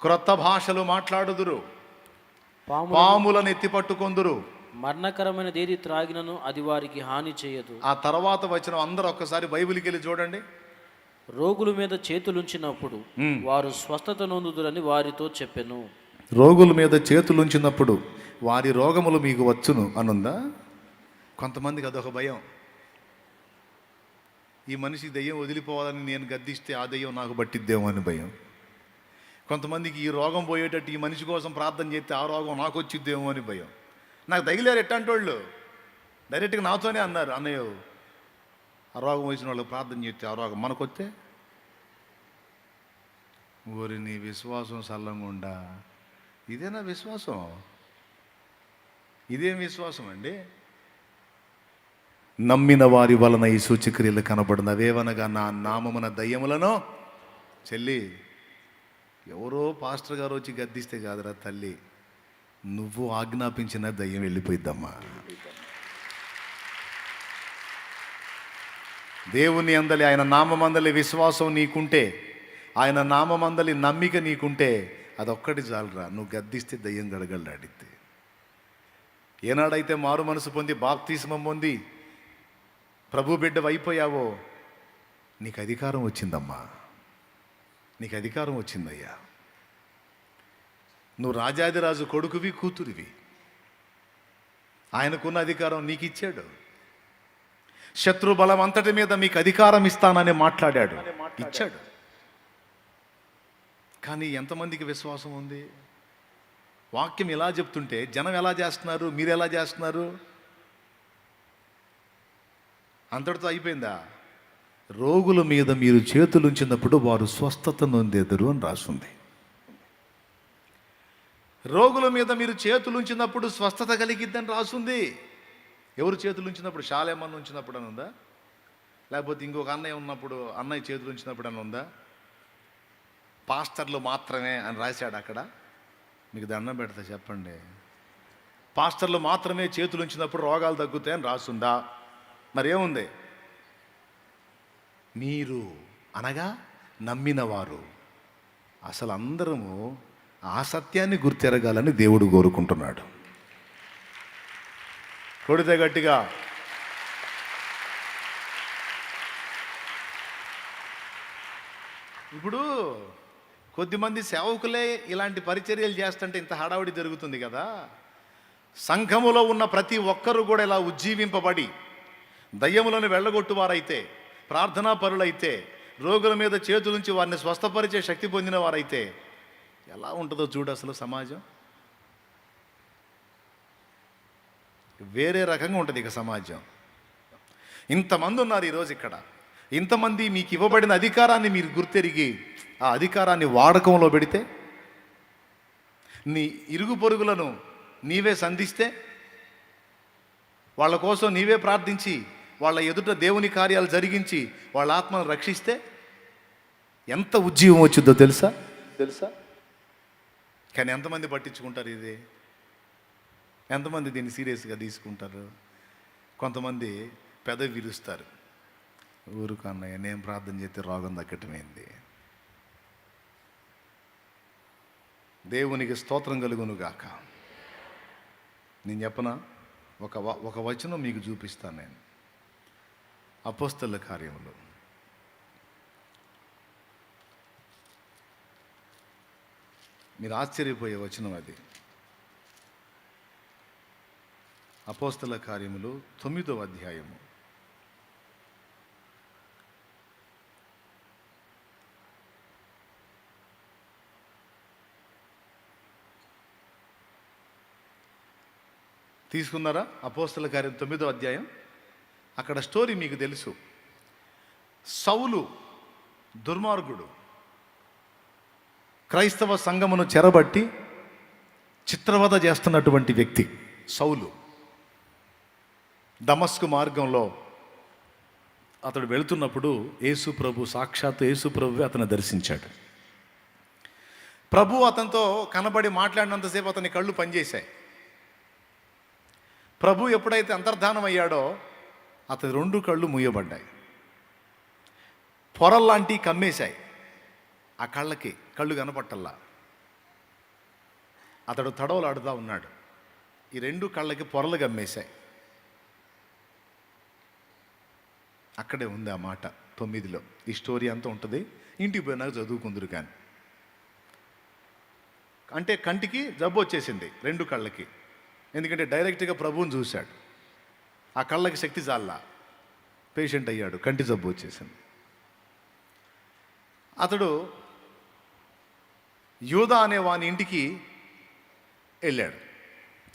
క్రొత్త భాషలు మాట్లాడుదురు, పాములను ఎత్తి పట్టుకొందురు, మరణకరమైనది ఏది త్రాగినను అది వారికి హాని చేయదు. ఆ తర్వాత వచ్చిన అందరూ ఒక్కసారి బైబిల్కి వెళ్ళి చూడండి. రోగుల మీద చేతులుంచినప్పుడు వారు స్వస్థత నొందుదురని వారితో చెప్పెను. రోగుల మీద చేతులుంచినప్పుడు వారి రోగములు మీకు వచ్చును అనుందా? కొంతమందికి అదొక భయం. ఈ మనిషి దెయ్యం వదిలిపోవాలని నేను గద్దిస్తే ఆ దెయ్యం నాకు పట్టిద్దేమో అని భయం. కొంతమందికి ఈ రోగం పోయేటట్టు ఈ మనిషి కోసం ప్రార్థన చేస్తే ఆ రోగం నాకు వచ్చిద్దేమో అని భయం. నాకు తగిలేరు ఎట్టంటి వాళ్ళు డైరెక్ట్గా నాతోనే అన్నారు, అన్నయ్య ఆ రోగం వచ్చిన వాళ్ళు ప్రార్థన చేస్తే ఆ రోగం మనకు వస్తే. ఓరి నీ విశ్వాసం సల్లంగుండా. ఇదేనా విశ్వాసం? ఇదేం విశ్వాసం అండి? నమ్మిన వారి వలన ఈ సూచక్రియలు కనబడినవేవనగా నా నామమున దయ్యములను చెల్లి. ఎవరో పాస్టర్ గారు వచ్చి గద్దిస్తే కాదురా తల్లి, నువ్వు ఆజ్ఞాపించిన దయ్యం వెళ్ళిపోయిద్దమ్మా. దేవుని అందలి ఆయన నామమందలి విశ్వాసం నీకుంటే, ఆయన నామమందలి నమ్మిక నీకుంటే అదొక్కటి చాలురా. నువ్వు గద్దిస్తే దయ్యం గడగడలాడిద్ది. ఏనాడైతే మారు మనసు పొంది బాప్తిస్మం పొంది ప్రభు బిడ్డ అయిపోయావో నీకు అధికారం వచ్చిందమ్మా, నీకు అధికారం వచ్చిందయ్యా. నువ్వు రాజాదిరాజు కొడుకువి, కూతురివి. ఆయనకున్న అధికారం నీకు ఇచ్చాడు. శత్రు బలం అంతటి మీద మీకు అధికారం ఇస్తానని మాట్లాడాడు, ఇచ్చాడు. కానీ ఎంతమందికి విశ్వాసం ఉంది? వాక్యం ఎలా చెప్తుంటే జనం ఎలా చేస్తున్నారు, మీరు ఎలా చేస్తున్నారు? అంతటితో అయిపోయిందా? రోగుల మీద మీరు చేతులుంచినప్పుడు వారు స్వస్థత నొందెదరు అని రాస్తుంది. రోగుల మీద మీరు చేతులుంచినప్పుడు స్వస్థత కలిగిద్దని రాస్తుంది. ఎవరు చేతులుంచినప్పుడు? షాలేమన్న ఉంచినప్పుడు అని ఉందా? లేకపోతే ఇంకొక అన్నయ్య ఉన్నప్పుడు అన్నయ్య చేతులుంచినప్పుడు అని ఉందా? పాస్టర్లు మాత్రమే అని రాశాడు అక్కడ. మీకు దండం పెడతా చెప్పండి, పాస్టర్లు మాత్రమే చేతులుంచినప్పుడు రోగాలు తగ్గుతాయని రాసుందా? మరేముంది? మీరు అనగా నమ్మినవారు. అసలు అందరము ఆ సత్యాన్ని గుర్తెరగాలని దేవుడు కోరుకుంటున్నాడు. కొడితే గట్టిగా. ఇప్పుడు కొద్దిమంది సేవకులే ఇలాంటి పరిచర్యలు చేస్తుంటే ఇంత హడావుడి జరుగుతుంది కదా. సంఘములో ఉన్న ప్రతి ఒక్కరూ కూడా ఇలా ఉజ్జీవింపబడి దయ్యములను వెళ్ళగొట్టువారైతే, ప్రార్థనా పరులైతే, రోగుల మీద చేతులుంచి వారిని స్వస్థపరిచే శక్తి పొందిన వారైతే ఎలా ఉంటుందో చూడు. అసలు సమాజం వేరే రకంగా ఉంటుంది. ఇక సమాజం ఇంతమంది ఉన్నారు ఈరోజు ఇక్కడ. ఇంతమంది మీకు ఇవ్వబడిన అధికారాన్ని మీరు గుర్తెరిగి ఆ అధికారాన్ని వాడకంలో పెడితే, నీ ఇరుగు పొరుగులను నీవే సంధిస్తే, వాళ్ళ కోసం నీవే ప్రార్థించి వాళ్ళ ఎదుట దేవుని కార్యాలు జరిగించి వాళ్ళ ఆత్మను రక్షిస్తే ఎంత ఉజ్జీవం వచ్చిందో తెలుసా? కానీ ఎంతమంది పట్టించుకుంటారు ఇది? ఎంతమంది దీన్ని సీరియస్గా తీసుకుంటారు? కొంతమంది పెదవి విరుస్తారు. ఊరుకన్నయ్య, నేను ప్రార్థన చేస్తే రోగం తగ్గటమైంది. దేవునికి స్తోత్రం కలుగును గాక. నేను చెప్పనా, ఒక వచనం మీకు చూపిస్తాను. నేను అపోస్తలుల కార్యములు మీరు ఆశ్చర్యపోయే వచనం అది. అపోస్తలుల కార్యములు 9వ అధ్యాయము. తీసుకున్నారా? అపోస్తలుల కార్యం 9వ అధ్యాయం. అక్కడ స్టోరీ మీకు తెలుసు. సౌలు దుర్మార్గుడు, క్రైస్తవ సంఘమును చెరబట్టి చిత్రవద చేస్తున్నటువంటి వ్యక్తి సౌలు. దమస్కు మార్గంలో అతడు వెళుతున్నప్పుడు సాక్షాత్తు యేసు ప్రభు అతను దర్శించాడు. ప్రభు అతనితో కనబడి మాట్లాడినంతసేపు అతని కళ్ళు పనిచేశాయి. ప్రభు ఎప్పుడైతే అంతర్ధానం అయ్యాడో అతని 2 కళ్ళు మూయబడ్డాయి. పొరల్లాంటివి కమ్మేశాయి. ఆ కళ్ళు కనపట్టల్లా. అతడు తడవలాడుతూ ఉన్నాడు. ఈ 2 కళ్ళకి పొరలు కమ్మేశాయి. అక్కడే ఉంది ఆ మాట 9లో. ఈ స్టోరీ అంతా ఉంటుంది, ఇంటికి పోయినాక చదువుకుందరు. కానీ అంటే కంటికి జబ్బు వచ్చేసింది 2 కళ్ళకి. ఎందుకంటే డైరెక్ట్గా ప్రభువుని చూశాడు. ఆ కళ్ళకి శక్తి చాలా, పేషెంట్ అయ్యాడు, కంటి జబ్బు వచ్చేసింది. అతడు యూదా అనే వాని ఇంటికి వెళ్ళాడు.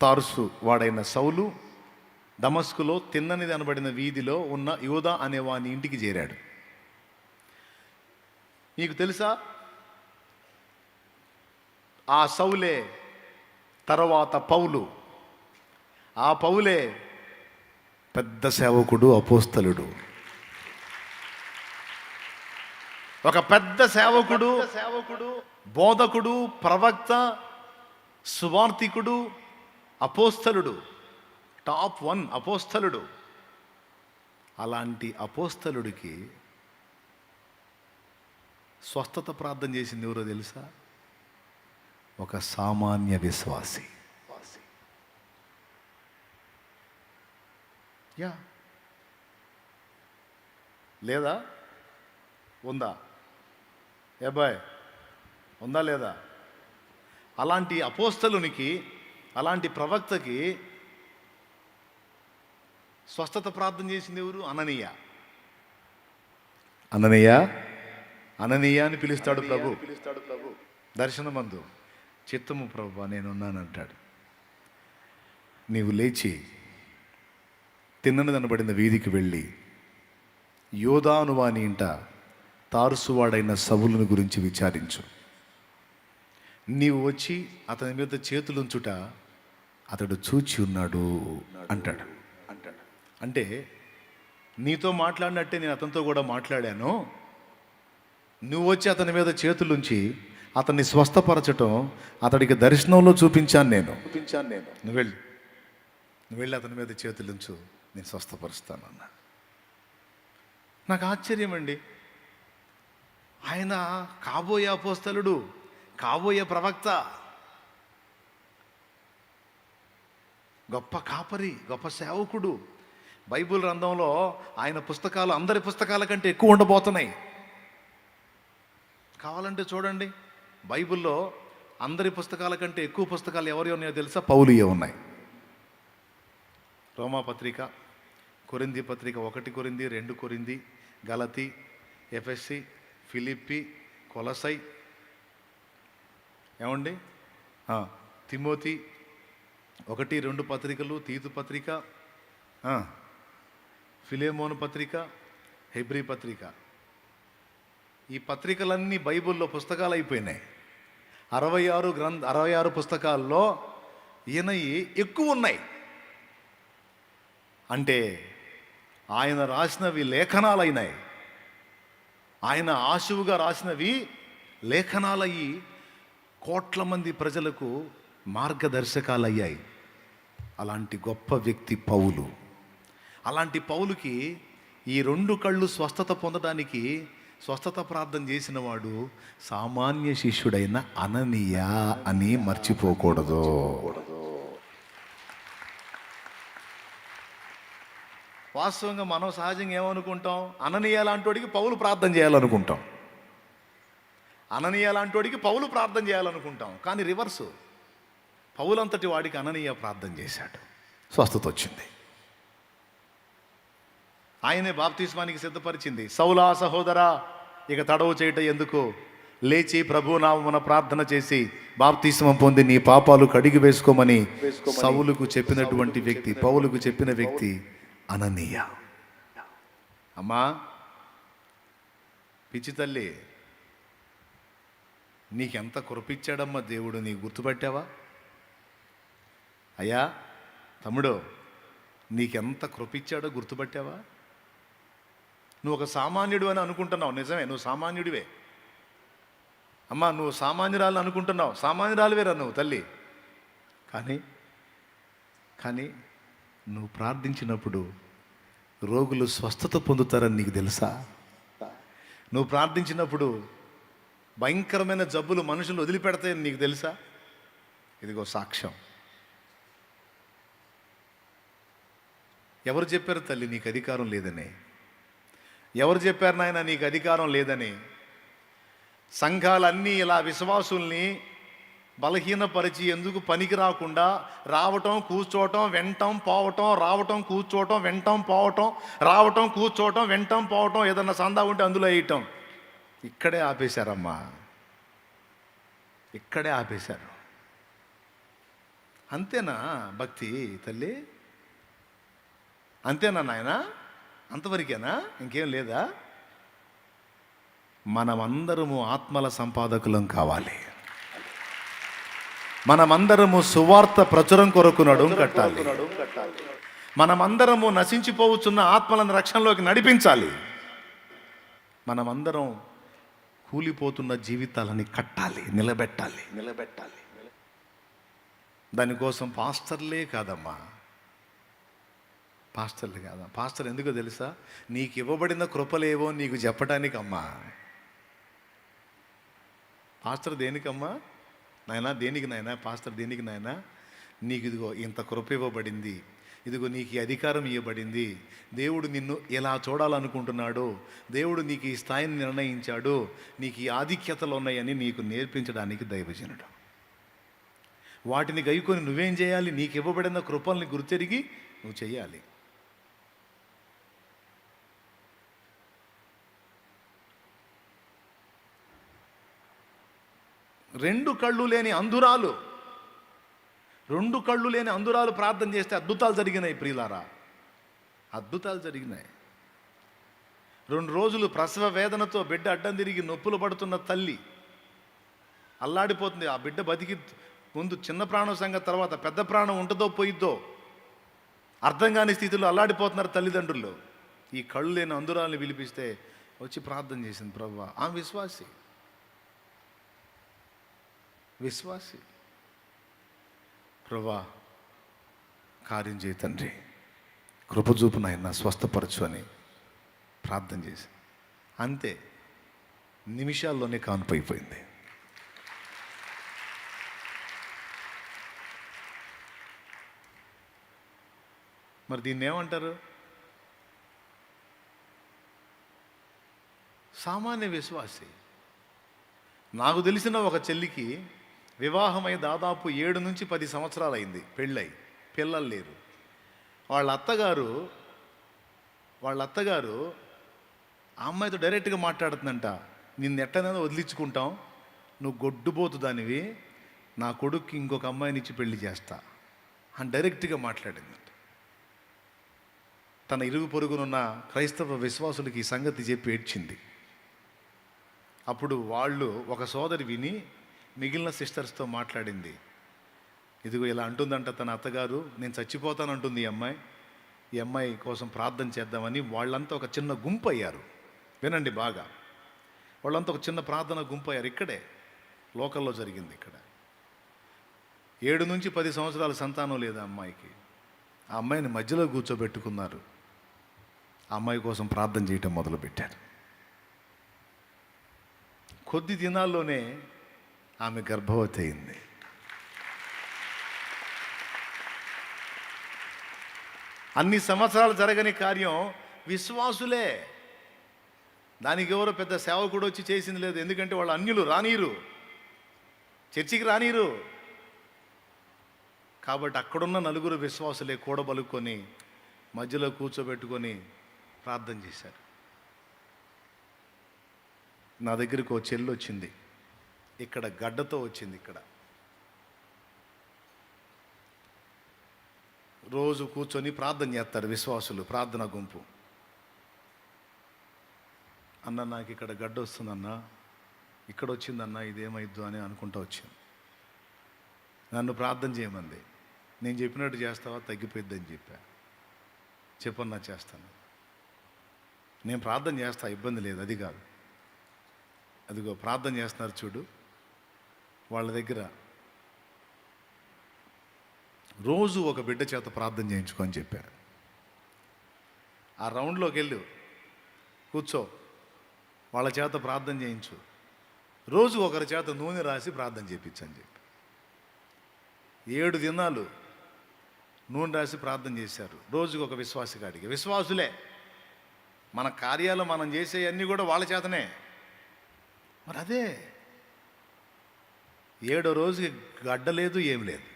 తార్సు వాడైన సౌలు దమస్కులో తిన్ననిది అనబడిన వీధిలో ఉన్న యూదా అనే వాని ఇంటికి చేరాడు. మీకు తెలుసా, ఆ సౌలే తర్వాత పౌలు. ఆ పౌలే పెద్ద సేవకుడు, అపోస్తలుడు. ఒక పెద్ద సేవకుడు, బోధకుడు, ప్రవక్త, సువార్తికుడు, అపోస్తలుడు, టాప్ 1 అపోస్తలుడు. అలాంటి అపోస్తలుడికి స్వస్థత ప్రార్థన చేసింది ఎవరో తెలుసా? ఒక సామాన్య విశ్వాసి. యా, లేదా? ఉందా? ఏబాయ్, ఉందా లేదా? అలాంటి అపోస్తలునికి, అలాంటి ప్రవక్తకి స్వస్థత ప్రార్థన చేసింది ఎవరు? అననీయ అని పిలుస్తాడు ప్రభు. దర్శనమందు చిత్తము ప్రభు నేనున్నానంటాడు. నీవు లేచి తిన్ననిదనబడిన వీధికి వెళ్ళి యోదాను వాని ఇంట తారుసువాడైన సౌలుని గురించి విచారించు. నీవు వచ్చి అతని మీద చేతులుంచుట అతడు చూచి ఉన్నాడు అంటాడు. అంటే నీతో మాట్లాడినట్టే నేను అతనితో కూడా మాట్లాడాను. నువ్వు వచ్చి అతని మీద చేతులుంచి అతన్ని స్వస్థపరచటం అతడికి దర్శనంలో చూపించాను నేను. నువ్వు వెళ్ళి అతని మీద చేతులుంచు, నేను స్వస్థపరుస్తాను అన్నా. నాకు ఆశ్చర్యం అండి. ఆయన కాబోయే అపోస్తలుడు, కాబోయే ప్రవక్త, గొప్ప కాపరి, గొప్ప సేవకుడు. బైబిల్ గ్రంథంలో ఆయన పుస్తకాలు అందరి పుస్తకాల కంటే ఎక్కువ ఉండబోతున్నాయి. కావాలంటే చూడండి, బైబిల్లో అందరి పుస్తకాల కంటే ఎక్కువ పుస్తకాలు ఎవరి ఉన్నాయో తెలుసా? పౌలుయే ఉన్నాయి. రోమాపత్రిక, కొరింథీ పత్రిక, 1 కొరింథీ, 2 కొరింథీ, గలతీ, ఎఫెసీ, ఫిలిప్పి, కొలసై, ఏమండి, తిమోతి 1, 2 పత్రికలు, తీతు పత్రిక, ఫిలేమోను పత్రిక, హెబ్రీ పత్రిక. ఈ పత్రికలన్నీ బైబిల్లో పుస్తకాలు అయిపోయినాయి. 66 పుస్తకాల్లో ఈయన ఎక్కువ ఉన్నాయి. అంటే ఆయన రాసినవి లేఖనాలైనాయి. ఆయన ఆశువుగా రాసినవి లేఖనాలయ్యి కోట్ల మంది ప్రజలకు మార్గదర్శకాలు అయ్యాయి. అలాంటి గొప్ప వ్యక్తి పౌలు. అలాంటి పౌలుకి ఈ 2 కళ్ళు స్వస్థత పొందడానికి స్వస్థత ప్రార్థన చేసిన వాడు సామాన్య శిష్యుడైన అననీయ అని మర్చిపోకూడదు. వాస్తవంగా మనం సహజంగా ఏమనుకుంటాం? అననీయ లాంటోడికి పౌలు ప్రార్థన చేయాలనుకుంటాం. అననీయ లాంటోడికి పౌలు ప్రార్థన చేయాలనుకుంటాం. కానీ రివర్సు, పౌలంతటి వాడికి అననీయ ప్రార్థన చేశాడు, స్వస్థత వచ్చింది. ఆయనే బాప్తిస్మానికి సిద్ధపరిచింది. సౌలా సహోదరా, ఇక తడవు చేయట ఎందుకు, లేచి ప్రభునామమున ప్రార్థన చేసి బాప్తిస్మం పొంది నీ పాపాలు కడిగి వేసుకోమని సౌలుకు చెప్పినటువంటి వ్యక్తి, పౌలుకు చెప్పిన వ్యక్తి అననీయ. అమ్మా పిచ్చి తల్లి, నీకెంత కృపిచ్చాడమ్మా దేవుడు, నీ గుర్తుపట్టావా? అయ్యా తమ్ముడు, నీకెంత కృపిచ్చాడో గుర్తుపట్టావా? నువ్వు ఒక సామాన్యుడు అని అనుకుంటున్నావు, నిజమే, నువ్వు సామాన్యుడివే. అమ్మా నువ్వు సామాన్యురాలు అనుకుంటున్నావు, సామాన్యురాలువేరా నువ్వు తల్లి. కానీ నువ్వు ప్రార్థించినప్పుడు రోగులు స్వస్థత పొందుతారని నీకు తెలుసా? నువ్వు ప్రార్థించినప్పుడు భయంకరమైన జబ్బులు మనుషులు వదిలిపెడతాయని నీకు తెలుసా? ఇదిగో సాక్ష్యం. ఎవరు చెప్పారు తల్లి నీకు అధికారం లేదని? ఎవరు చెప్పారు నాయన నీకు అధికారం లేదని? సంఘాలన్నీ ఇలా విశ్వాసుల్ని బలహీనపరిచి ఎందుకు పనికి రాకుండా రావటం కూర్చోవటం వెంటం పోవటం, రావటం కూర్చోవటం వెంటం పోవటం, రావటం కూర్చోవటం వెంటం పోవటం, ఏదన్నా సందా ఉంటే అందులో వేయటం, ఇక్కడే ఆపేశారమ్మా, ఇక్కడే ఆపేశారు. అంతేనా భక్తి తల్లి? అంతేనా నాయన? అంతవరకేనా? ఇంకేం లేదా? మనమందరము ఆత్మల సంపాదకులం కావాలి. మనమందరము సువార్త ప్రచురం కొరకు నడుం కట్టాలి. మనమందరము నశించిపోవచ్చున్న ఆత్మలను రక్షణలోకి నడిపించాలి. మనమందరం కూలిపోతున్న జీవితాలని కట్టాలి, నిలబెట్టాలి. దానికోసం పాస్టర్లే కాదమ్మా, పాస్టర్లు కాదా? పాస్టర్ ఎందుకో తెలుసా? నీకు ఇవ్వబడిన కృపలేవో నీకు చెప్పడానికి అమ్మా. పాస్టర్ దేనికమ్మా నాయనా? దేనికి నాయనా పాస్టర్? దేనికి నాయనా? నీకు ఇదిగో ఇంత కృప ఇవ్వబడింది, ఇదిగో నీకు ఈ అధికారం ఇవ్వబడింది, దేవుడు నిన్ను ఎలా చూడాలనుకుంటున్నాడు, దేవుడు నీకు ఈ స్థాయిని నిర్ణయించాడు, నీకు ఈ ఆధిక్యతలు ఉన్నాయని నీకు నేర్పించడానికి దైవజనుడు. వాటిని గైకొని నువ్వేం చేయాలి? నీకు ఇవ్వబడిన కృపల్ని గుర్తెరిగి నువ్వు చేయాలి. రెండు కళ్ళు లేని అందురాలు ప్రార్థన చేస్తే అద్భుతాలు జరిగినాయి ప్రియులారా, అద్భుతాలు జరిగినాయి. 2 రోజులు ప్రసవ వేదనతో బిడ్డ అడ్డం తిరిగి నొప్పులు పడుతున్న తల్లి అల్లాడిపోతుంది. ఆ బిడ్డ బతికి ముందు చిన్న ప్రాణం సంగతి, తర్వాత పెద్ద ప్రాణం ఉంటుందో పోయిద్దో అర్థం కాని స్థితిలో అల్లాడిపోతున్నారు తల్లిదండ్రులు. ఈ కళ్ళు లేని అందురాల్ని పిలిపిస్తే వచ్చి ప్రార్థన చేసింది ప్రభువా. ఆమె విశ్వాసి. ప్రభువా కార్యం చేయి తండ్రి, కృపచూపు నాయన, స్వస్థపరచు అని ప్రార్థన చేసి అంతే నిమిషాల్లోనే కాన్పైపోయింది. మరి దీన్ని ఏమంటారు? సామాన్య విశ్వాసి. నాకు తెలిసిన ఒక చెల్లికి వివాహమై దాదాపు 7 నుంచి 10 సంవత్సరాలు అయింది, పెళ్ళై, పిల్లలు లేరు. వాళ్ళ అత్తగారు ఆ అమ్మాయితో డైరెక్ట్గా మాట్లాడుతుందంట, నిన్ను ఎట్టనైనా వదిలించుకుంటాం, నువ్వు గొడ్డుబోతు దానివి, నా కొడుక్కి ఇంకొక అమ్మాయిని ఇచ్చి పెళ్లి చేస్తా అని డైరెక్ట్గా మాట్లాడిందంట. తన ఇరుగు పొరుగునున్న క్రైస్తవ విశ్వాసులకి ఈ సంగతి చెప్పి ఏడ్చింది. అప్పుడు వాళ్ళు ఒక సోదరి విని మిగిలిన సిస్టర్స్తో మాట్లాడింది. ఇదిగో ఇలా అంటుందంట తన అత్తగారు, నేను చచ్చిపోతానంటుంది ఈ అమ్మాయి కోసం ప్రార్థన చేద్దామని వాళ్ళంతా ఒక చిన్న గుంపు అయ్యారు. వినండి బాగా, వాళ్ళంతా ఒక చిన్న ప్రార్థన గుంపు అయ్యారు. ఇక్కడే లోకల్లో జరిగింది ఇక్కడ. 7 నుంచి 10 సంవత్సరాల సంతానం లేదు ఆ అమ్మాయికి. ఆ అమ్మాయిని మధ్యలో కూర్చోబెట్టుకున్నారు. ఆ అమ్మాయి కోసం ప్రార్థన చేయటం మొదలుపెట్టారు. కొద్ది దినాల్లోనే ఆమె గర్భవతి అయింది. అన్ని సంవత్సరాలు జరగని కార్యం విశ్వాసులే. దానికి ఎవరో పెద్ద సేవకుడు వచ్చి చేసింది లేదు. ఎందుకంటే వాళ్ళు అన్యులు, రానీరు, చర్చికి రానీరు. కాబట్టి అక్కడున్న నలుగురు విశ్వాసులే కూడబలుకొని మధ్యలో కూర్చోబెట్టుకొని ప్రార్థన చేశారు. నా దగ్గరికి ఓ చెల్లి వచ్చింది, ఇక్కడ గడ్డతో వచ్చింది. ఇక్కడ రోజు కూర్చొని ప్రార్థన చేస్తారు విశ్వాసులు, ప్రార్థన గుంపు. అన్న నాకు ఇక్కడ గడ్డ వస్తుందన్నా, ఇక్కడ వచ్చిందన్నా, ఇదేమైద్దు అని అనుకుంటూ వచ్చింది. నన్ను ప్రార్థన చేయమంది. నేను చెప్పినట్టు చేస్తావా, తగ్గిపోయిద్దని చెప్పా. చెప్పన్నా చేస్తాను, నేను ప్రార్థన చేస్తా, ఇబ్బంది లేదు, అది కాదు. అదిగో ప్రార్థన చేస్తున్నారు చూడు, వాళ్ళ దగ్గర రోజు ఒక బిడ్డ చేత ప్రార్థన చేయించుకో అని చెప్పారు. ఆ రౌండ్లోకి వెళ్ళు, కూర్చో, వాళ్ళ చేత ప్రార్థన చేయించు, రోజు ఒకరి చేత నూనె రాసి ప్రార్థన చేయించని చెప్పి 7 దినాలు నూనె రాసి ప్రార్థన చేశారు. రోజుకి ఒక విశ్వాసి కాడికి. విశ్వాసులే. మన కార్యాలు మనం చేసేవన్నీ కూడా వాళ్ళ చేతనే. మరి అదే 7వ రోజుకి గడ్డ లేదు, ఏం లేదు.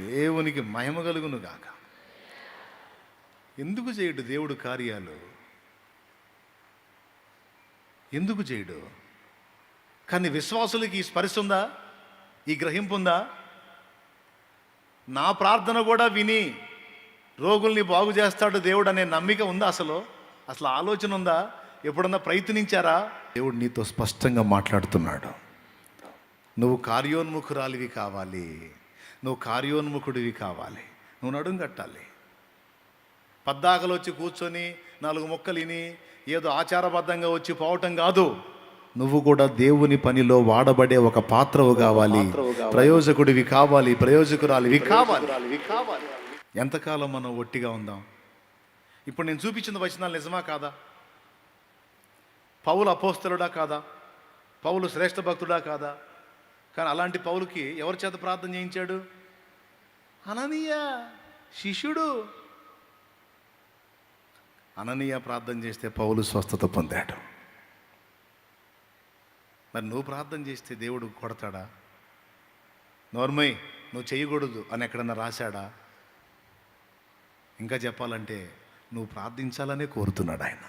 దేవునికి మహిమ కలుగును గాక. ఎందుకు చేయడు దేవుడు కార్యాలు? ఎందుకు చేయడు? కానీ విశ్వాసులకి ఈ స్పర్శ ఉందా? ఈ గ్రహింపు ఉందా? నా ప్రార్థన కూడా విని రోగుల్ని బాగు చేస్తాడు దేవుడు అనే నమ్మిక ఉందా? అసలు ఆలోచన ఉందా? ఎప్పుడన్నా ప్రయత్నించారా? దేవుడు నీతో స్పష్టంగా మాట్లాడుతున్నాడు. నువ్వు కార్యోన్ముఖురాలివి కావాలి, నువ్వు కార్యోన్ముఖుడివి కావాలి. నువ్వు నడుం కట్టాలి. పద్దాకలు వచ్చి కూర్చొని 4 ముక్కలు విని ఏదో ఆచారబద్ధంగా వచ్చి పోవటం కాదు. నువ్వు కూడా దేవుని పనిలో వాడబడే ఒక పాత్రవు కావాలి, ప్రయోజకుడివి కావాలి, ప్రయోజకురాలివి కావాలి. ఎంతకాలం మనం ఒట్టిగా ఉందాం? ఇప్పుడు నేను చూపించిన వచనాలు నిజమా కాదా? పౌలు అపోస్తలుడా కాదా? పౌలు శ్రేష్ఠ భక్తుడా కాదా? కానీ అలాంటి పౌలుకి ఎవరి చేత ప్రార్థన చేయించాడు? అననీయ శిష్యుడు. అననీయ ప్రార్థన చేస్తే పౌలు స్వస్థత పొందాడు. మరి నువ్వు ప్రార్థన చేస్తే దేవుడు కొడతాడా? నోర్మై నువ్వు చేయకూడదు అని ఎక్కడన్నా రాశాడా? ఇంకా చెప్పాలంటే నువ్వు ప్రార్థించాలనే కోరుతున్నాడు ఆయన.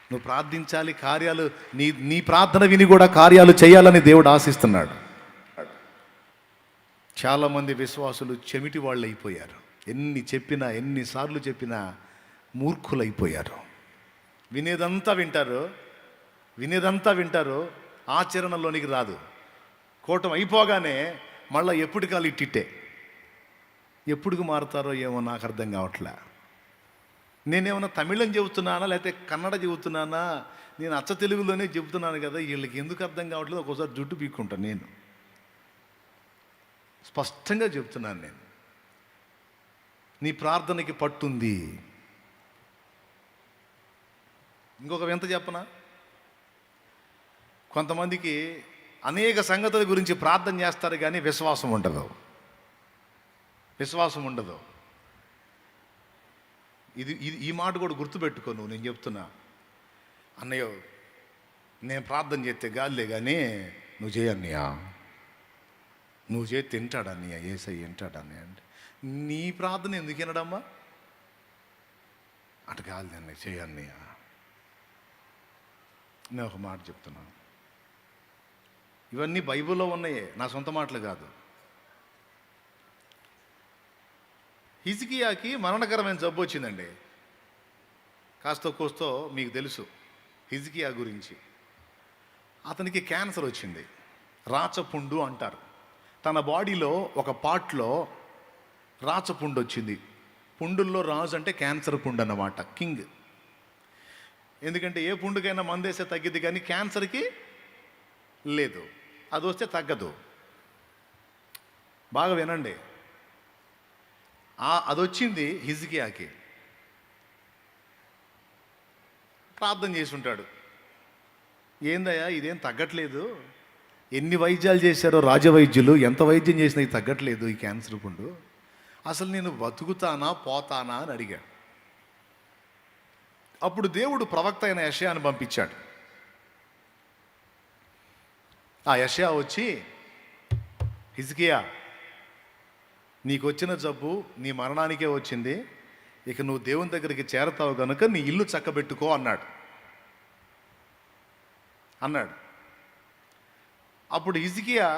నువ్వు ప్రార్థించాలి, కార్యాలు నీ ప్రార్థన విని కూడా కార్యాలు చేయాలని దేవుడు ఆశిస్తున్నాడు. చాలామంది విశ్వాసులు చెమిటి వాళ్ళు అయిపోయారు. ఎన్నిసార్లు చెప్పినా మూర్ఖులైపోయారు. వినేదంతా వింటారు, ఆచరణలోనికి రాదు. కూటం అయిపోగానే మళ్ళీ ఎప్పటికాలు ఇట్టిట్టే. ఎప్పుడుకు మారుతారో ఏమో నాకు అర్థం కావట్లే. నేనేమన్నా తమిళం చెబుతున్నానా లేకపోతే కన్నడ చెబుతున్నానా? నేను అచ్చ తెలుగులోనే చెబుతున్నాను కదా, వీళ్ళకి ఎందుకు అర్థం కావట్లేదు? ఒక్కోసారి జుట్టు పీక్కుంటాను. నేను స్పష్టంగా చెప్తున్నాను. నేను నీ ప్రార్థనకి పట్టుంది. ఇంకొక వింత చెప్పనా? కొంతమందికి అనేక సంగతుల గురించి ప్రార్థన చేస్తారు కానీ విశ్వాసం ఉండదు. ఈ మాట కూడా గుర్తుపెట్టుకో నువ్వు. నేను చెప్తున్నా, అన్నయ్య నేను ప్రార్థన చేస్తే గాలిలే కానీ నువ్వు చేయన్నయ్య, నువ్వు చేతి తింటాడన్నయ్య, ఏసై తింటాడన్నయ్య అంటే నీ ప్రార్థన ఎందుకు వినడమ్మా? అటు గాలి అన్నయ్య చేయన్నయ్య. నేను ఒక మాట చెప్తున్నాను, ఇవన్నీ బైబిల్లో ఉన్నాయే, నా సొంత మాటలు కాదు. హిజ్కియాకి మరణకరమైన జబ్బు వచ్చిందండి. కాస్తో కోస్తో మీకు తెలుసు హిజ్కియా గురించి. అతనికి క్యాన్సర్ వచ్చింది, రాచపుండు అంటారు. తన బాడీలో ఒక పార్ట్లో రాచపుండు వచ్చింది. పుండుల్లో రాజు అంటే క్యాన్సర్ పుండు అన్నమాట, కింగ్. ఎందుకంటే ఏ పుండుకైనా మందేస్తే తగ్గిద్ది, కానీ క్యాన్సర్కి లేదు. అది వస్తే తగ్గదు. బాగా వినండి. అది వచ్చింది హిజ్కియాకి. ప్రార్థన చేసి ఉంటాడు, ఏందయ్యా ఇదేం తగ్గట్లేదు, ఎన్ని వైద్యాలు చేశారో రాజవైద్యులు, ఎంత వైద్యం చేసినా ఇది తగ్గట్లేదు ఈ క్యాన్సర్ పుండు, అసలు నేను బతుకుతానా పోతానా అని అడిగాడు. అప్పుడు దేవుడు ప్రవక్త అయిన యెషయాను పంపించాడు. ఆ యెషయా వచ్చి, హిజ్కియా, నీకు వచ్చిన జబ్బు నీ మరణానికే వచ్చింది, ఇక నువ్వు దేవుని దగ్గరికి చేరతావు కనుక నీ ఇల్లు చక్కబెట్టుకో అన్నాడు. అప్పుడు హిజ్కియా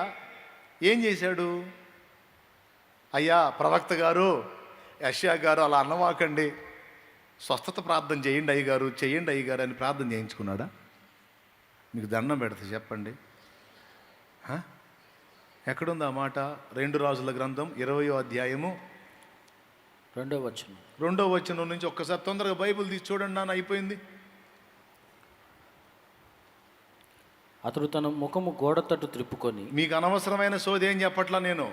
ఏం చేశాడు? అయ్యా ప్రవక్త గారు, యెషయా గారు అలా అన్నవాకండి, స్వస్థత ప్రార్థన చేయండి అయ్యగారు, చేయండి అయ్యగారు అని ప్రార్థన చేయించుకున్నాడా? మీకు దండం పెడితే చెప్పండి, ఎక్కడుంది ఆ మాట? 2 రాజుల గ్రంథం 20వ అధ్యాయము 2వ వచనం నుంచి ఒక్కసారి తొందరగా బైబిల్ తీసి చూడండి నాన్న, అయిపోయింది. అతడు తన ముఖము గోడ తట్టు త్రిప్పుకొని, మీకు అనవసరమైన సోది ఏం చెప్పట్లా, నేను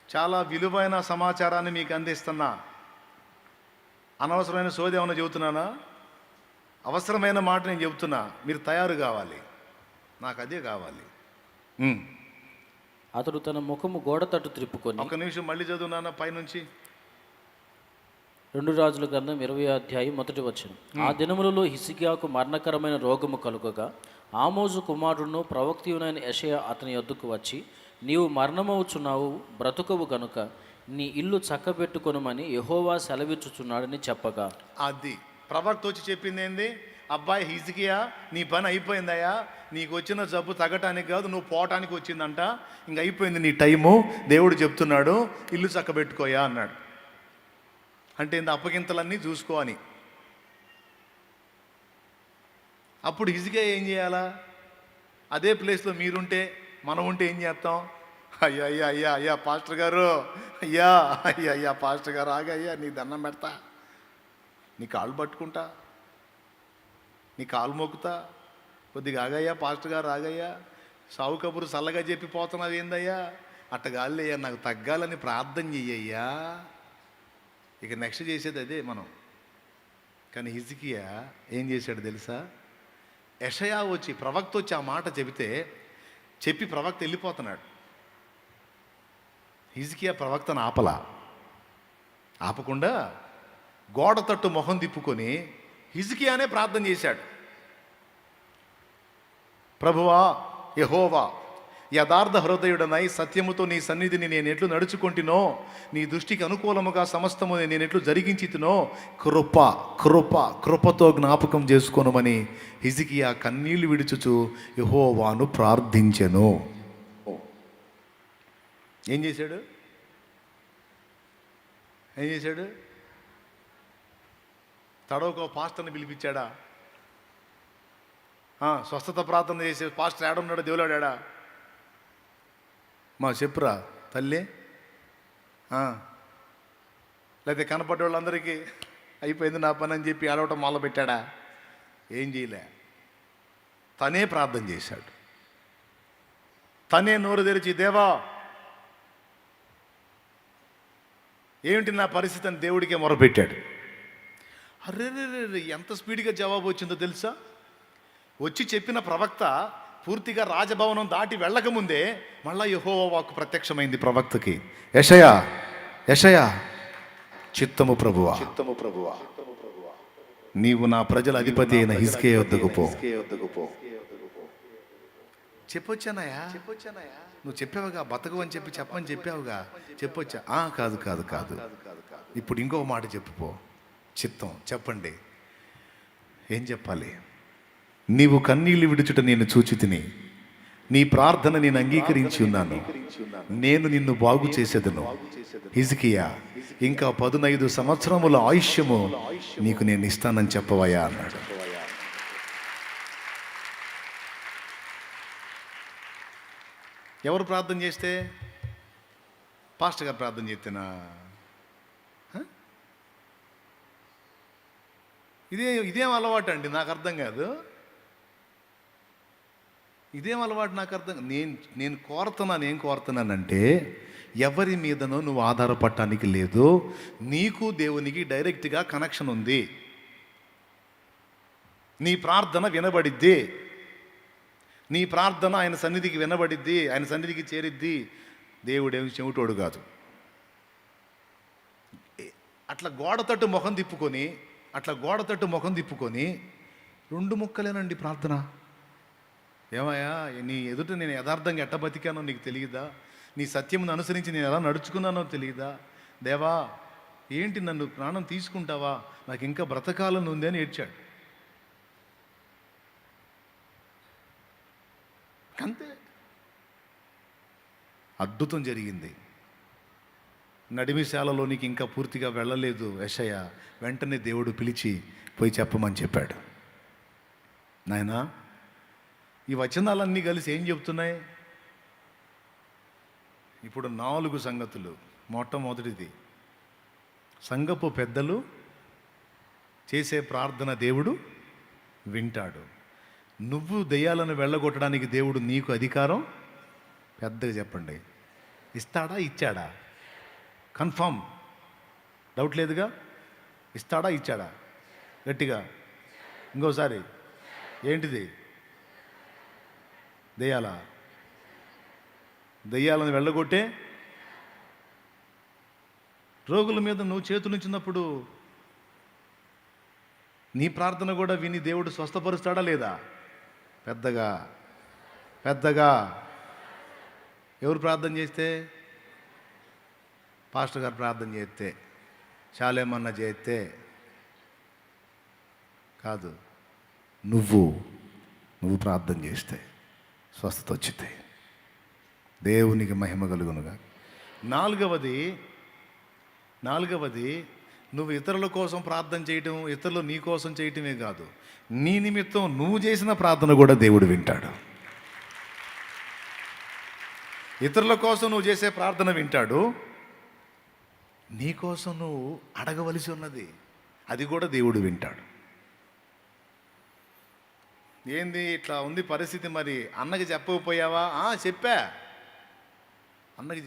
చాలా విలువైన సమాచారాన్ని మీకు అందిస్తున్నా. అనవసరమైన సోది ఏమైనా చెబుతున్నానా? అవసరమైన మాట నేను చెబుతున్నా. మీరు తయారు కావాలి, నాకు అదే కావాలి. అతడు తన ముఖము గోడ తట్టు త్రిప్పుకొని, ఒక నిమిషం మళ్ళీ చదువునానా పైనుంచి. 2 రాజుల గ్రంథం 20వ అధ్యాయం 1వ వచనం. ఆ దినములలో హిజ్కియాకు మరణకరమైన రోగము కలుగగా ఆమోజు కుమారుడును ప్రవక్తయునైన యెషయా అతని యొద్దకు వచ్చి, నీవు మరణమవుచున్నావు, బ్రతుకవు గనుక నీ ఇల్లు చక్కబెట్టుకొనుమని యెహోవా సెలవిచ్చుచున్నాడని చెప్పగా, అది ప్రవక్త వచ్చి చెప్పింది ఏంది? అబ్బాయి హిజ్కియా, నీ పని అయిపోయిందయ్యా, నీకు వచ్చిన జబ్బు తగ్గటానికి కాదు, నువ్వు పోవటానికి వచ్చిందంట, ఇంక అయిపోయింది నీ టైము, దేవుడు చెప్తున్నాడు ఇల్లు చక్కబెట్టుకోయా అన్నాడు. అంటే ఇంత అప్పగింతలన్నీ చూసుకో అని. అప్పుడు హిజ్కియా ఏం చేయాలా? అదే ప్లేస్లో మీరుంటే, మనం ఉంటే ఏం చేస్తాం? అయ్యా అయ్యా అయ్యా అయ్యా పాస్టర్ గారు, అయ్యా అయ్యా అయ్యా పాస్టర్ గారు, ఆగయ్యా నీ దండం పెడతా, నీ కాళ్ళు పట్టుకుంటా, నీ కాలు మొక్కుతా, కొద్దిగా ఆగయ్యా పాస్టర్ గారు, ఆగయ్యా, సావు కబురు చల్లగా చెప్పి పోతున్నది ఏందయ్యా, అట్టగాళ్ళయ్యా నాకు తగ్గాలని ప్రార్థన చెయ్యయ్యా. ఇక నెక్స్ట్ చేసేది అదే మనం. కానీ హిజ్కియా ఏం చేశాడు తెలుసా? యెషయా వచ్చి, ప్రవక్త వచ్చి ఆ మాట చెప్పి ప్రవక్త వెళ్ళిపోతున్నాడు. హిజ్కియా ప్రవక్తను ఆపకుండా గోడ తట్టు మొహం తిప్పుకొని హిజ్కియానే ప్రార్థన చేశాడు. ప్రభువా యెహోవా, యథార్థ హృదయుడనై సత్యముతో నీ సన్నిధిని నేను ఎట్లు నడుచుకుంటునో, నీ దృష్టికి అనుకూలముగా సమస్తము నేను ఎట్లు జరిగించితునో, కృపతో జ్ఞాపకం చేసుకోనమని హిజ్కియా కన్నీళ్లు విడుచుచు యెహోవాను ప్రార్థించెను. ఏం చేశాడు? తడవకో పాస్టర్ని పిలిపించాడా? స్వస్థత ప్రార్థన చేసే పాస్టర్ ఏడున్నాడా? దేవులాడా? మా చెప్పురా తల్లి, లేకపోతే కనపడే వాళ్ళందరికీ అయిపోయింది నా పని అని చెప్పి ఏడవటం మొదలుపెట్టాడా? ఏం చేయలే, తనే ప్రార్థన చేశాడు. తనే నోరు తెరిచి, దేవా ఏమిటి నా పరిస్థితి అని దేవుడికే మొరపెట్టాడు. అరే ఎంత స్పీడ్గా జవాబు వచ్చిందో తెలుసా? వచ్చి చెప్పిన ప్రవక్త పూర్తిగా రాజభవనం దాటి వెళ్ళకముందే మళ్ళా యెహోవా వాక్కు ప్రత్యక్షమైంది ప్రవక్తకి. యెషయా, చిత్తము ప్రభువా, నీవు నా ప్రజల అధిపతి అయిన హిజ్కియా యొద్దకు పో. చెప్పొచ్చానయా? నువ్వు చెప్పావుగా బతకు అని చెప్పమని చెప్పావుగా, చెప్పొచ్చా? కాదు, ఇప్పుడు ఇంకో మాట చెప్పుపో. చిత్తం చెప్పండి, ఏం చెప్పాలి? నీవు కన్నీళ్లు విడుచుట నేను చూచి తిని, నీ ప్రార్థన నేను అంగీకరించి ఉన్నాను, నేను నిన్ను బాగు చేసేదను. హిజ్కియా, ఇంకా 15 సంవత్సరముల ఆయుష్యము నీకు నేను ఇస్తానని చెప్పవయ్యా అన్నాడు. ఎవరు ప్రార్థన చేస్తే? పాస్టర్ గారు ప్రార్థన చేస్తేనా? ఇదేం అలవాటు అండి, నాకు అర్థం కాదు. ఇదేం అలవాటు నాకు అర్థం. నేను కోరుతున్నాను, ఏం కోరుతున్నానంటే, ఎవరి మీదనో నువ్వు ఆధారపడటానికి లేదు. నీకు దేవునికి డైరెక్ట్గా కనెక్షన్ ఉంది. నీ ప్రార్థన వినబడిద్ది, నీ ప్రార్థన ఆయన సన్నిధికి వినబడిద్ది, ఆయన సన్నిధికి చేరిద్ది. దేవుడేమి చెవిటోడు కాదు. అట్లా గోడ తట్టు ముఖం తిప్పుకొని 2 ముక్కలేనండి ప్రార్థన. ఏమయ్యా, నీ ఎదుట నేను యథార్థంగా ఎట్ట బతికానో నీకు తెలియదా? నీ సత్యమును అనుసరించి నేను ఎలా నడుచుకున్నానో తెలియదా? దేవా, ఏంటి నన్ను ప్రాణం తీసుకుంటావా? నాకు ఇంకా బ్రతకాలని ఉంది అని ఏడ్చాడు. అంతే. అద్భుతం జరిగింది. నడిమిశాలలోనికి ఇంకా పూర్తిగా వెళ్ళలేదు యెషయా. వెంటనే దేవుడు పిలిచి పోయి చెప్పమని చెప్పాడు. నాయనా, ఈ వచనాలన్నీ కలిసి ఏం చెప్తున్నాయి? ఇప్పుడు 4 సంగతులు. మొట్టమొదటిది, సంఘపు పెద్దలు చేసే ప్రార్థన దేవుడు వింటాడు. నువ్వు దెయ్యాలను వెళ్ళగొట్టడానికి దేవుడు నీకు అధికారం, పెద్దగా చెప్పండి, ఇస్తాడా ఇచ్చాడా? కన్ఫర్మ్, డౌట్ లేదుగా. ఇస్తాడా ఇచ్చాడా? గట్టిగా ఇంకోసారి. ఏంటిది? దెయ్యాలను వెళ్ళగొట్టే రోగుల మీద నువ్వు చేతులుంచినప్పుడు నీ ప్రార్థన కూడా విని దేవుడు స్వస్థపరుస్తాడా లేదా? పెద్దగా ఎవరు ప్రార్థన చేస్తే? పాస్టర్ గారు ప్రార్థన చేస్తే, చాలేమన్నా చేస్తే కాదు, నువ్వు ప్రార్థన చేస్తే స్వస్థత వచ్చింది. దేవునికి మహిమ కలుగునుగా. నాలుగవది, నువ్వు ఇతరుల కోసం ప్రార్థన చేయటం, ఇతరులు నీ కోసం చేయటమే కాదు, నీ నిమిత్తం నువ్వు చేసిన ప్రార్థన కూడా దేవుడు వింటాడు. ఇతరుల కోసం నువ్వు చేసే ప్రార్థన వింటాడు. నీ కోసం నువ్వు అడగవలసి ఉన్నది, అది కూడా దేవుడు వింటాడు. ఏంది ఇట్లా ఉంది పరిస్థితి? మరి అన్నకి చెప్పకపోయావా? చెప్పా, అన్నకి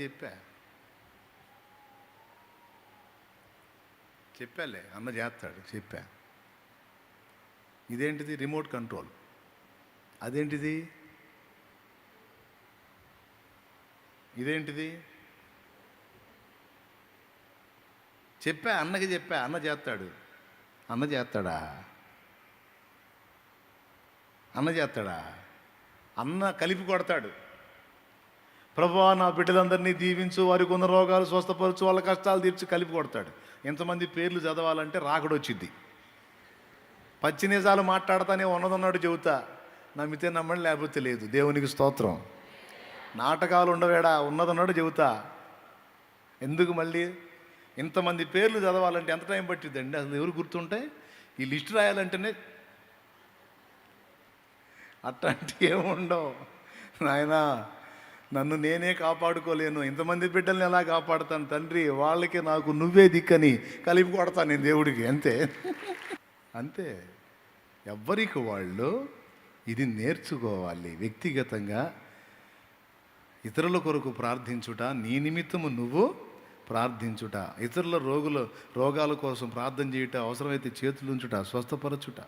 చెప్పాలే, అన్న చేస్తాడు. చెప్పా. ఇదేంటిది? Remote control. అదేంటిది? ఇదేంటిది? చెప్పా, అన్నకి చెప్పా, అన్న చేస్తాడు. అన్న చేస్తాడా? అన్న కలిపి కొడతాడు. ప్రభువా, నా బిడ్డలందరినీ దీవించు, వారికి ఉన్న రోగాలు స్వస్థపరచు, వాళ్ళ కష్టాలు తీర్చి కలిపి కొడతాడు. ఎంతమంది పేర్లు చదవాలంటే రాకడొచ్చిద్ది. పచ్చి నిజాలు మాట్లాడతానే ఉన్నదన్నాడు చెబుతా. నమ్మితే నమ్మండి, లేకపోతే లేదు. దేవునికి స్తోత్రం. నాటకాలు ఉండవేడా, ఉన్నదన్నాడు చెబుతా. ఎందుకు మళ్ళీ ఇంతమంది పేర్లు చదవాలంటే ఎంత టైం పట్టిద్దండి? అసలు ఎవరు గుర్తుంటాయి? ఈ లిస్ట్ రాయాలంటేనే అట్లాంటి ఏముండవు. నాయనా, నన్ను నేనే కాపాడుకోలేను, ఇంతమంది బిడ్డల్ని ఎలా కాపాడుతాను తండ్రి? వాళ్ళకి నాకు నువ్వే దిక్కని కలిపి కొడతాను నేను దేవుడికి. అంతే. ఎవ్వరికి వాళ్ళు ఇది నేర్చుకోవాలి. వ్యక్తిగతంగా ఇతరుల కొరకు ప్రార్థించుట, నీ నిమిత్తము నువ్వు ప్రార్థించుట, ఇతరుల రోగాల కోసం ప్రార్థన చేయుట, అవసరమైతే చేతులుంచుట, స్వస్థపరచుట.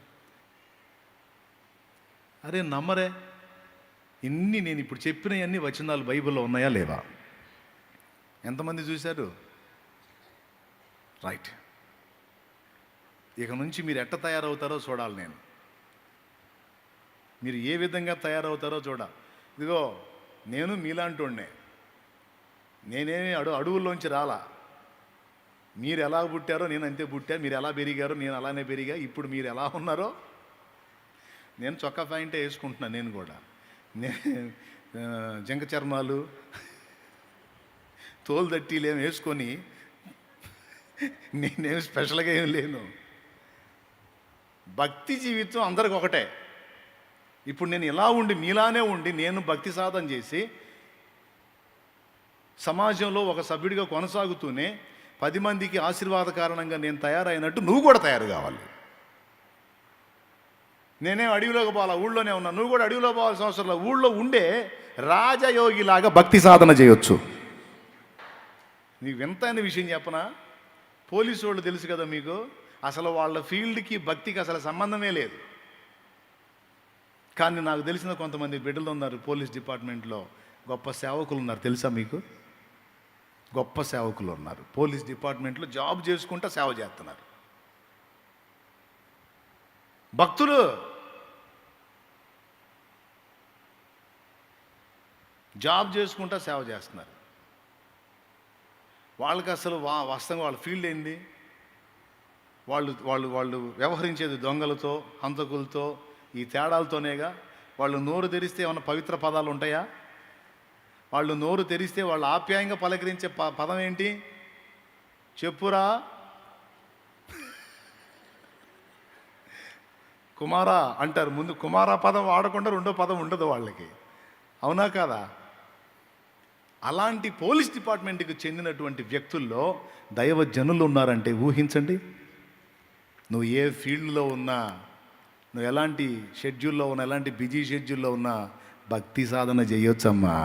అరే నమ్మరే, ఇన్ని నేను ఇప్పుడు చెప్పినవన్నీ వచనాలు బైబిల్లో ఉన్నాయా లేవా? ఎంతమంది చూశారు? రైట్. ఇక నుంచి మీరు ఎట్ట తయారవుతారో చూడాలి. మీరు ఏ విధంగా తయారవుతారో చూడాలి. ఇదిగో, నేను మీలాంటోడినే. నేనేమి అడవుల్లోంచి రాలా. మీరు ఎలా పుట్టారో నేను అంతే పుట్టా, మీరు ఎలా పెరిగారో నేను అలానే పెరిగా. ఇప్పుడు మీరు ఎలా ఉన్నారో, నేను చొక్కా ప్యాంటే వేసుకుంటున్నాను. నేను కూడా జంక చర్మాలు, తోలు దట్టీలేం వేసుకొని నేనేమి స్పెషల్గా ఏం లేను. భక్తి జీవితం అందరికి ఒకటే. ఇప్పుడు నేను ఇలా ఉండి, మీలానే ఉండి, నేను భక్తి సాధన చేసి సమాజంలో ఒక సభ్యుడిగా కొనసాగుతూనే 10 మందికి ఆశీర్వాద కారణంగా నేను తయారైనట్టు నువ్వు కూడా తయారు కావాలి. నేనేం అడవిలోకి పోవాలా, ఊళ్ళోనే ఉన్నా. నువ్వు కూడా అడవిలో పోవాల్సిన అవసరం లేదు. ఊళ్ళో ఉండే రాజయోగిలాగా భక్తి సాధన చేయొచ్చు. నీకు వింతైన విషయం చెప్పనా? పోలీసు వాళ్ళు తెలుసు కదా మీకు, అసలు వాళ్ళ ఫీల్డ్కి భక్తికి అసలు సంబంధమే లేదు. కానీ నాకు తెలిసిన కొంతమంది బిడ్డలు ఉన్నారు పోలీస్ డిపార్ట్మెంట్లో, గొప్ప సేవకులు ఉన్నారు. తెలుసా మీకు? గొప్ప సేవకులు ఉన్నారు పోలీస్ డిపార్ట్మెంట్లో, జాబ్ చేసుకుంటూ సేవ చేస్తున్నారు. భక్తులు జాబ్ చేసుకుంటూ సేవ చేస్తున్నారు. వాళ్ళకి అసలు వాస్తవంగా వాళ్ళ ఫీల్డ్ ఏంది? వాళ్ళు వాళ్ళు వాళ్ళు వ్యవహరించేది దొంగలతో, హంతకులతో, ఈ తేడాలతోనేగా. వాళ్ళు నోరు తెరిస్తే ఏమన్నా పవిత్ర పదాలు ఉంటాయా? వాళ్ళు నోరు తెరిస్తే వాళ్ళు ఆప్యాయంగా పలకరించే పదం ఏంటి? చెప్పురా కుమారా అంటారు. ముందు కుమారా పదం వాడకుండా రెండో పదం ఉండదు వాళ్ళకి. అవునా కాదా? అలాంటి పోలీస్ డిపార్ట్మెంట్కి చెందినటువంటి వ్యక్తుల్లో దైవజనులు ఉన్నారంటే ఊహించండి. నువ్వు ఏ ఫీల్డ్లో ఉన్నా, నువ్వు ఎలాంటి షెడ్యూల్లో ఉన్నా, ఎలాంటి బిజీ షెడ్యూల్లో ఉన్నా భక్తి సాధన చేయొచ్చమ్మా.